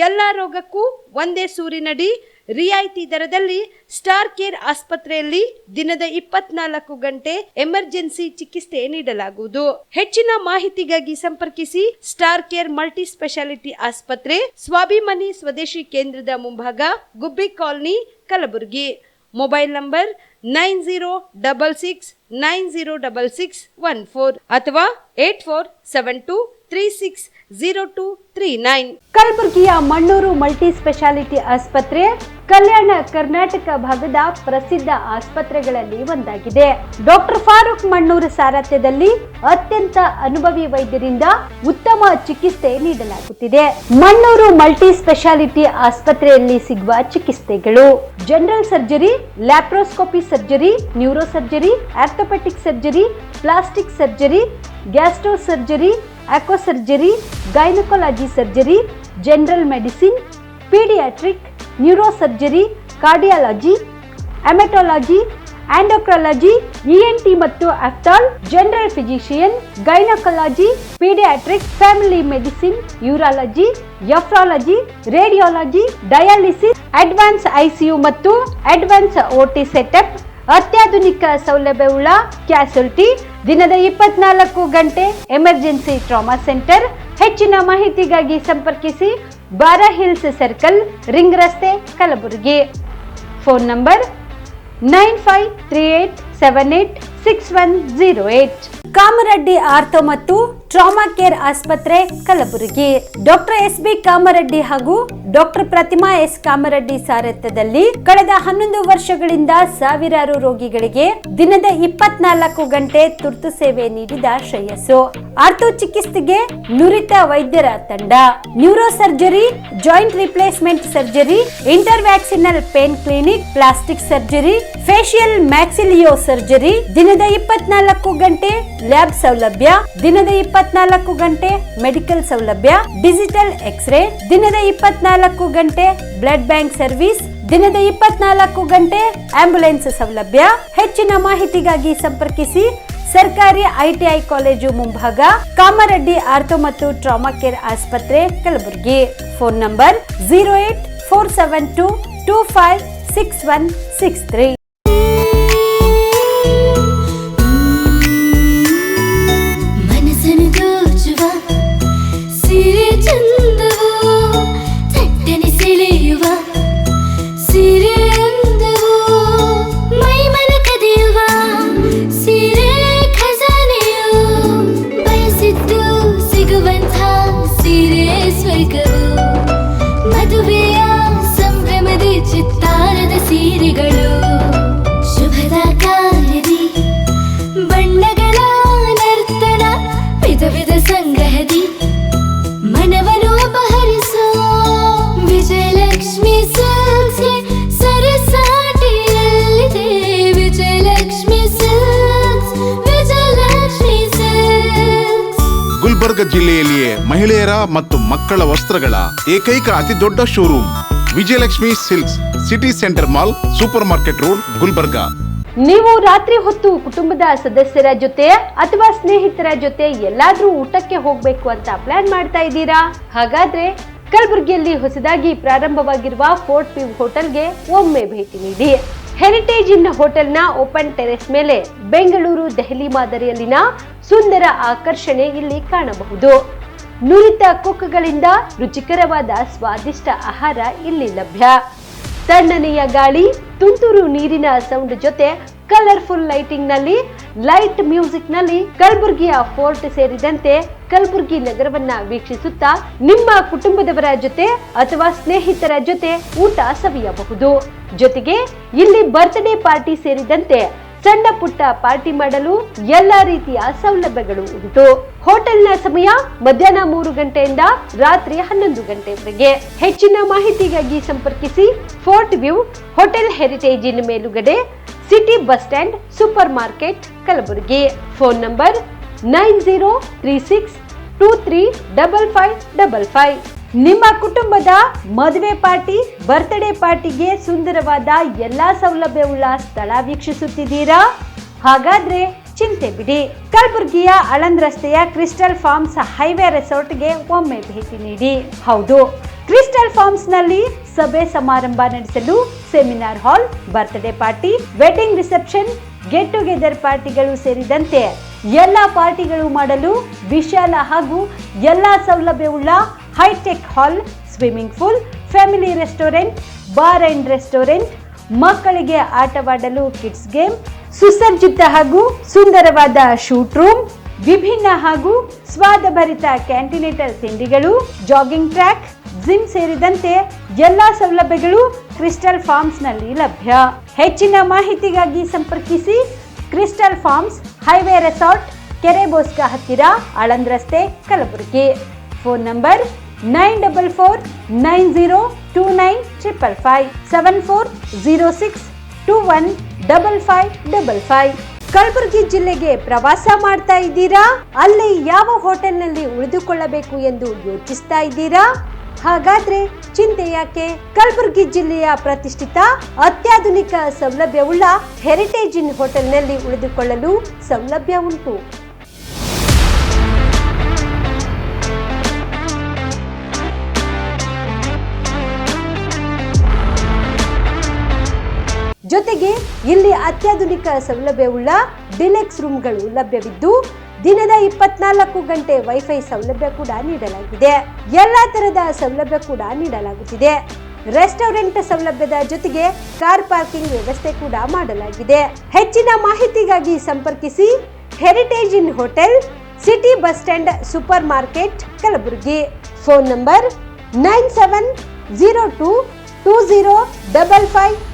ಎಲ್ಲ ರೋಗಕ್ಕೂ ಒಂದೇ ಸೂರಿನಡಿ ರಿಯಾಯಿತಿ ದರದಲ್ಲಿ ಸ್ಟಾರ್ ಕೇರ್ ಆಸ್ಪತ್ರೆಯಲ್ಲಿ ದಿನದ 24 ಗಂಟೆ ಎಮರ್ಜೆನ್ಸಿ ಚಿಕಿತ್ಸೆ ನೀಡಲಾಗುವುದು. ಹೆಚ್ಚಿನ ಮಾಹಿತಿಗಾಗಿ ಸಂಪರ್ಕಿಸಿ ಸ್ಟಾರ್ ಕೇರ್ ಮಲ್ಟಿ ಸ್ಪೆಷಾಲಿಟಿ ಆಸ್ಪತ್ರೆ, ಸ್ವಾಭಿಮಾನಿ ಸ್ವದೇಶಿ ಕೇಂದ್ರದ ಮುಂಭಾಗ, ಗುಬ್ಬಿ ಕಾಲನಿ, ಕಲಬುರಗಿ. ಮೊಬೈಲ್ ನಂಬರ್ 9066906614 ಅಥವಾ 8472360239. ಕಲಬುರಗಿಯ ಮಣ್ಣೂರು ಮಲ್ಟಿ ಸ್ಪೆಷಾಲಿಟಿ ಆಸ್ಪತ್ರೆ ಕಲ್ಯಾಣ ಕರ್ನಾಟಕ ಭಾಗದ ಪ್ರಸಿದ್ಧ ಆಸ್ಪತ್ರೆಗಳಲ್ಲಿ ಒಂದಾಗಿದೆ. ಡಾಕ್ಟರ್ ಫಾರೂಕ್ ಮಣ್ಣೂರು ಸಾರಥ್ಯದಲ್ಲಿ ಅತ್ಯಂತ ಅನುಭವಿ ವೈದ್ಯರಿಂದ ಉತ್ತಮ ಚಿಕಿತ್ಸೆ ನೀಡಲಾಗುತ್ತಿದೆ. ಮಣ್ಣೂರು ಮಲ್ಟಿ ಸ್ಪೆಷಾಲಿಟಿ ಆಸ್ಪತ್ರೆಯಲ್ಲಿ ಸಿಗುವ ಚಿಕಿತ್ಸೆಗಳು: general surgery, laparoscopy surgery, neuro surgery, orthopaedic surgery, plastic surgery, gastro surgery, aqua surgery, gynaecology surgery, general medicine, paediatric, neuro surgery, cardiology, haematology, endocrinology, ENT ಮತ್ತು ophthal, general physician, gynaecology, paediatric, family medicine, urology, nephrology, radiology, dialysis, advance ICU ಮತ್ತು advance OT setup, ಅತ್ಯಾಧುನಿಕ ಸೌಲಭ್ಯವುಳ್ಳ ಕ್ಯಾಸುಲಿಟಿ, ದಿನದ 24 ಗಂಟೆ emergency trauma centre. ಹೆಚ್ಚಿನ ಮಾಹಿತಿಗಾಗಿ ಸಂಪರ್ಕಿಸಿ ಬಾರಾ hills circle, ring ರಸ್ತೆ, Kalaburagi. Phone number 9538786108. Kamareddy ortho ಮತ್ತು ಟ್ರಾಮಾ ಕೇರ್ ಆಸ್ಪತ್ರೆ, ಕಲಬುರಗಿ. Doctor S B. ಕಾಮರೆಡ್ಡಿ ಹಾಗೂ ಡಾಕ್ಟರ್ ಪ್ರತಿಮಾ ಎಸ್. ಕಾಮರೆಡ್ಡಿ ಸಾರಥ್ಯದಲ್ಲಿ ಕಳೆದ 11 ವರ್ಷಗಳಿಂದ ಸಾವಿರಾರು ರೋಗಿಗಳಿಗೆ ದಿನದ 24 ಗಂಟೆ ತುರ್ತು ಸೇವೆ ನೀಡಿದ ಶ್ರೇಯಸ್ಸು. ಆರ್ಥೋ ಚಿಕಿತ್ಸೆಗೆ ನುರಿತ ವೈದ್ಯರ ತಂಡ, neuro surgery, joint replacement surgery, interventional pain clinic, plastic surgery, facial maxillo surgery, ದಿನದ 24 ಗಂಟೆ ಲ್ಯಾಬ್ ಸೌಲಭ್ಯ, ದಿನದ 24 ಗಂಟೆ ಮೆಡಿಕಲ್ ಸೌಲಭ್ಯ, ಡಿಜಿಟಲ್ ಎಕ್ಸ್ರೇ, ದಿನದ 24 ಗಂಟೆ ಬ್ಲಡ್ ಬ್ಯಾಂಕ್ ಸರ್ವಿಸ್, ದಿನದ 24 ಗಂಟೆ ಆಂಬ್ಯುಲೆನ್ಸ್ ಸೌಲಭ್ಯ. ಹೆಚ್ಚಿನ ಮಾಹಿತಿಗಾಗಿ ಸಂಪರ್ಕಿಸಿ ಸರ್ಕಾರಿ ಐಟಿಐ ಕಾಲೇಜು ಮುಂಭಾಗ, ಕಾಮರೆಡ್ಡಿ ಆರ್ಥೋ ಮತ್ತು ಟ್ರಾಮಾ ಕೇರ್ ಆಸ್ಪತ್ರೆ, ಕಲಬುರಗಿ. Phone number 08472256163. ಗುಲ್ಬರ್ಗ ಜಿಲ್ಲೆಯಲ್ಲಿಯೇ ಮಹಿಳೆಯರ ಮತ್ತು ಮಕ್ಕಳ ವಸ್ತ್ರಗಳ ಏಕೈಕ ಅತಿ ದೊಡ್ಡ showroom Vijayalakshmi silks, city centre mall, super market road, Gulbarga. ನೀವು ರಾತ್ರಿ ಹೊತ್ತು ಕುಟುಂಬದ ಸದಸ್ಯರ ಜೊತೆ ಅಥವಾ ಸ್ನೇಹಿತರ ಜೊತೆ ಎಲ್ಲಾದ್ರೂ ಊಟಕ್ಕೆ ಹೋಗ್ಬೇಕು ಅಂತ ಪ್ಲಾನ್ ಮಾಡ್ತಾ ಇದ್ದೀರಾ? ಹಾಗಾದ್ರೆ ಕಲಬುರಗಿಯಲ್ಲಿ ಹೊಸದಾಗಿ ಪ್ರಾರಂಭವಾಗಿರುವ ಫೋರ್ಟ್ ವ್ಯೂ ಹೋಟೆಲ್ಗೆ ಒಮ್ಮೆ ಭೇಟಿ ನೀಡಿ. ಹೆರಿಟೇಜ್ ಇನ್ ಹೋಟೆಲ್ನ ಓಪನ್ ಟೆರೆಸ್ ಮೇಲೆ ಬೆಂಗಳೂರು, ದೆಹಲಿ ಮಾದರಿಯಲ್ಲಿನ ಸುಂದರ ಆಕರ್ಷಣೆ ಇಲ್ಲಿ ಕಾಣಬಹುದು. ನುರಿತ ಕುಕ್ಗಳಿಂದ ರುಚಿಕರವಾದ ಸ್ವಾದಿಷ್ಟ ಆಹಾರ ಇಲ್ಲಿ ಲಭ್ಯ. ತಣ್ಣನೆಯ ಗಾಳಿ, ತುಂತುರು ನೀರಿನ ಸೌಂಡ್ ಜೊತೆ ಕಲರ್ಫುಲ್ ಲೈಟಿಂಗ್ ನಲ್ಲಿ, ಲೈಟ್ ಮ್ಯೂಸಿಕ್ ನಲ್ಲಿ ಕಲಬುರಗಿಯ ಫೋರ್ಟ್ ಸೇರಿದಂತೆ ಕಲಬುರಗಿ ನಗರವನ್ನ ವೀಕ್ಷಿಸುತ್ತಾ ನಿಮ್ಮ ಕುಟುಂಬದವರ ಜೊತೆ ಅಥವಾ ಸ್ನೇಹಿತರ ಜೊತೆ ಊಟ ಸವಿಯಬಹುದು. ಜೊತೆಗೆ ಇಲ್ಲಿ ಬರ್ತ್ಡೇ ಪಾರ್ಟಿ ಸೇರಿದಂತೆ ಸಣ್ಣ ಪುಟ್ಟ ಪಾರ್ಟಿ ಮಾಡಲು ಎಲ್ಲಾ ರೀತಿಯ ಸೌಲಭ್ಯಗಳು ಉಂಟು. ಹೋಟೆಲ್ನ ಸಮಯ ಮಧ್ಯಾಹ್ನ 3 ಗಂಟೆಯಿಂದ ರಾತ್ರಿ 11 ಗಂಟೆವರೆಗೆ. ಹೆಚ್ಚಿನ ಮಾಹಿತಿಗಾಗಿ ಸಂಪರ್ಕಿಸಿ ಫೋರ್ಟ್ ವ್ಯೂ ಹೋಟೆಲ್, ಹೆರಿಟೇಜಿನ ಮೇಲುಗಡೆ, city bus stand, super market, Kalaburagi. Phone number 9036235555. ನಿಮ್ಮ ಕುಟುಂಬದ ಮದುವೆ ಪಾರ್ಟಿ, ಬರ್ತ್ಡೇ ಪಾರ್ಟಿಗೆ ಸುಂದರವಾದ ಎಲ್ಲಾ ಸೌಲಭ್ಯವುಳ್ಳ ಸ್ಥಳ ವೀಕ್ಷಿಸುತ್ತಿದ್ದೀರಾ? ಹಾಗಾದ್ರೆ ಚಿಂತೆ ಬಿಡಿ. ಕಲಬುರಗಿಯ ಆಳಂದ್ ರಸ್ತೆಯ ಕ್ರಿಸ್ಟಲ್ ಫಾರ್ಮ್ಸ್ ಹೈವೇ ರೆಸಾರ್ಟ್ಗೆ ಒಮ್ಮೆ ಭೇಟಿ ನೀಡಿ. ಹೌದು, ಕ್ರಿಸ್ಟಲ್ ಫಾರ್ಮ್ಸ್ ನಲ್ಲಿ ಸಭೆ ಸಮಾರಂಭ ನಡೆಸಲು seminar hall, birthday party, wedding reception, get together ಪಾರ್ಟಿಗಳು ಸೇರಿದಂತೆ ಎಲ್ಲಾ ಪಾರ್ಟಿಗಳು ಮಾಡಲು ವಿಶಾಲ ಹಾಗೂ ಎಲ್ಲಾ ಸೌಲಭ್ಯವುಳ್ಳ hi tech hall, swimming pool, family restaurant, bar and restaurant, ಮಕ್ಕಳಿಗೆ ಆಟವಾಡಲು ಕಿಡ್ಸ್ ಗೇಮ್, ಸುಸಜ್ಜಿತ ಹಾಗೂ ಸುಂದರವಾದ ಶೂಟ್ ರೂಮ್, ವಿಭಿನ್ನ ಹಾಗೂ ಸ್ವಾದಭರಿತ ಕ್ಯಾಂಟಿನೇಟಲ್ ತಿಂಡಿಗಳು, ಜಾಗಿಂಗ್ ಟ್ರ್ಯಾಕ್, ಜಿಮ್ ಸೇರಿದಂತೆ ಎಲ್ಲಾ ಸೌಲಭ್ಯಗಳು ಕ್ರಿಸ್ಟಲ್ ಫಾರ್ಮ್ಸ್ ನಲ್ಲಿ ಲಭ್ಯ. ಹೆಚ್ಚಿನ ಮಾಹಿತಿಗಾಗಿ ಸಂಪರ್ಕಿಸಿ ಕ್ರಿಸ್ಟಲ್ ಫಾರ್ಮ್ಸ್, ಹೈವೇ ರೆಸಾರ್ಟ್, ಕೆರೆಬೋಸ್ಕ ಹತ್ತಿರ, ಆಳಂದ್ ರಸ್ತೆ, ಕಲಬುರಗಿ. Phone number 9490295555 7406215555. ಕಲಬುರಗಿ ಜಿಲ್ಲೆಗೆ ಪ್ರವಾಸ ಮಾಡ್ತಾ ಇದ್ದೀರಾ? ಅಲ್ಲಿ ಯಾವ ಹೋಟೆಲ್ನಲ್ಲಿ ಉಳಿದುಕೊಳ್ಳಬೇಕು ಎಂದು ಯೋಚಿಸ್ತಾ ಇದ್ದೀರಾ? ಹಾಗಾದ್ರೆ ಚಿಂತೆ ಯಾಕೆ? ಕಲಬುರಗಿ ಜಿಲ್ಲೆಯ ಪ್ರತಿಷ್ಠಿತ ಅತ್ಯಾಧುನಿಕ ಸೌಲಭ್ಯವುಳ್ಳ ಹೆರಿಟೇಜ್ ಇನ್ ಹೋಟೆಲ್ನಲ್ಲಿ ಉಳಿದುಕೊಳ್ಳಲು ಸೌಲಭ್ಯ ಉಂಟು. ಜೊತೆಗೆ ಇಲ್ಲಿ ಅತ್ಯಾಧುನಿಕ ಸೌಲಭ್ಯವುಳ್ಳ ಡಿಲೆಕ್ಸ್ ರೂಮ್ಗಳು ಲಭ್ಯವಿದ್ದು ದಿನದ 24 ಗಂಟೆ ವೈಫೈ ಸೌಲಭ್ಯ ಕೂಡ ನೀಡಲಾಗಿದೆ. ಎಲ್ಲಾ ತರಹದ ಸೌಲಭ್ಯ ಕೂಡ ನೀಡಲಾಗುತ್ತಿದೆ. ರೆಸ್ಟೋರೆಂಟ್ ಸೌಲಭ್ಯದ ಜೊತೆಗೆ ಕಾರ್ ಪಾರ್ಕಿಂಗ್ ವ್ಯವಸ್ಥೆ ಕೂಡ ಮಾಡಲಾಗಿದೆ. ಹೆಚ್ಚಿನ ಮಾಹಿತಿಗಾಗಿ ಸಂಪರ್ಕಿಸಿ heritage inn hotel, city bus stand, super market, Kalaburagi. Phone number 9702205555.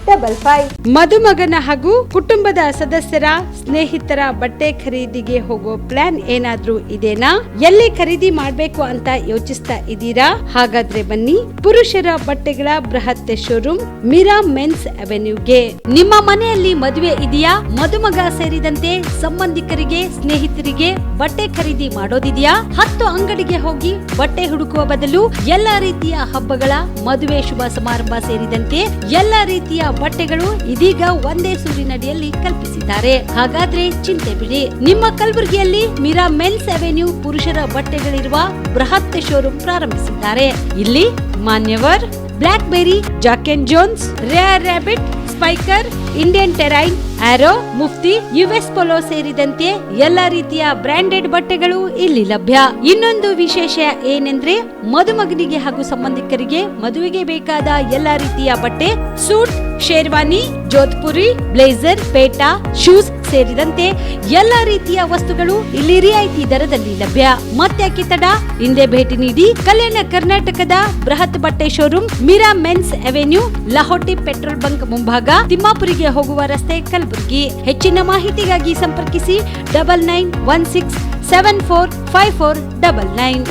ಮದುಮಗನ ಹಾಗೂ ಕುಟುಂಬದ ಸದಸ್ಯರ ಸ್ನೇಹಿತರ ಬಟ್ಟೆ ಖರೀದಿಗೆ ಹೋಗೋ ಪ್ಲಾನ್ ಏನಾದ್ರೂ ಇದೆನಾ? ಎಲ್ಲಿ ಖರೀದಿ ಮಾಡ್ಬೇಕು ಅಂತ ಯೋಚಿಸ್ತಾ ಇದ್ದೀರಾ? ಹಾಗಾದ್ರೆ ಬನ್ನಿ ಪುರುಷರ ಬಟ್ಟೆಗಳ ಬೃಹತ್ ಶೋರೂಮ್ ಮೀರಾ ಮೆನ್ಸ್ ಅವೆನ್ಯೂಗೆ. ನಿಮ್ಮ ಮನೆಯಲ್ಲಿ ಮದುವೆ ಇದೆಯಾ? ಮದುಮಗ ಸೇರಿದಂತೆ ಸಂಬಂಧಿಕರಿಗೆ, ಸ್ನೇಹಿತರಿಗೆ ಬಟ್ಟೆ ಖರೀದಿ ಮಾಡೋದಿದೆಯಾ? 10 ಅಂಗಡಿಗೆ ಹೋಗಿ ಬಟ್ಟೆ ಹುಡುಕುವ ಬದಲು ಎಲ್ಲಾ ರೀತಿಯ ಹಬ್ಬಗಳ, ಮದುವೆ, ಶುಭ ಸಮಾರಂಭ ಸೇರಿದಂತೆ ಎಲ್ಲಾ ರೀತಿಯ ಬಟ್ಟೆಗಳು ಇದೀಗ ಒಂದೇ ಸೂರಿನಡಿಯಲ್ಲಿ ಕಲ್ಪಿಸಿದ್ದಾರೆ. ಹಾಗಾದ್ರೆ ಚಿಂತೆ ಬಿಡಿ. ನಿಮ್ಮ ಕಲಬುರಗಿಯಲ್ಲಿ ಮೀರಾ ಮೆನ್ಸ್ ಅವೆನ್ಯೂ ಪುರುಷರ ಬಟ್ಟೆಗಳಿರುವ ಬೃಹತ್ ಶೋರೂಮ್ ಪ್ರಾರಂಭಿಸಿದ್ದಾರೆ. ಇಲ್ಲಿ Manyavar, Blackberry, Jack and Jones, Rare Rabbit, Spykar, Indian Terrain, Arrow, Mufti, US Polo ಸೇರಿದಂತೆ ಎಲ್ಲಾ ರೀತಿಯ ಬ್ರಾಂಡೆಡ್ ಬಟ್ಟೆಗಳು ಇಲ್ಲಿ ಲಭ್ಯ. ಇನ್ನೊಂದು ವಿಶೇಷ ಏನೆಂದ್ರೆ ಮದುಮಗನಿಗೆ ಹಾಗೂ ಸಂಬಂಧಿಕರಿಗೆ ಮದುವೆಗೆ ಬೇಕಾದ ಎಲ್ಲಾ ರೀತಿಯ ಬಟ್ಟೆ, ಸೂಟ್, ಶೇರ್ವಾನಿ, ಜೋಧ್ಪುರಿ, ಬ್ಲೇಸರ್, ಪೇಟಾ, ಶೂಸ್ ಸೇರಿದಂತೆ ಎಲ್ಲಾ ರೀತಿಯ ವಸ್ತುಗಳು ಇಲ್ಲಿ ರಿಯಾಯಿತಿ ದರದಲ್ಲಿ ಲಭ್ಯ. ಮತ್ತ್ಯಾಕೆ ತಡ? ಹಿಂದೆ ಭೇಟಿ ನೀಡಿ. ಕಲ್ಯಾಣ ಕರ್ನಾಟಕದ ಬೃಹತ್ ಬಟ್ಟೆ showroom Meera men's avenue, Lahoti petrol bunk ಮುಂಭಾಗ, ತಿಮ್ಮಾಪುರಿಗೆ ಹೋಗುವ ರಸ್ತೆ, ಕಲಬುರಗಿ. ಹೆಚ್ಚಿನ ಮಾಹಿತಿಗಾಗಿ ಸಂಪರ್ಕಿಸಿ 9916745499.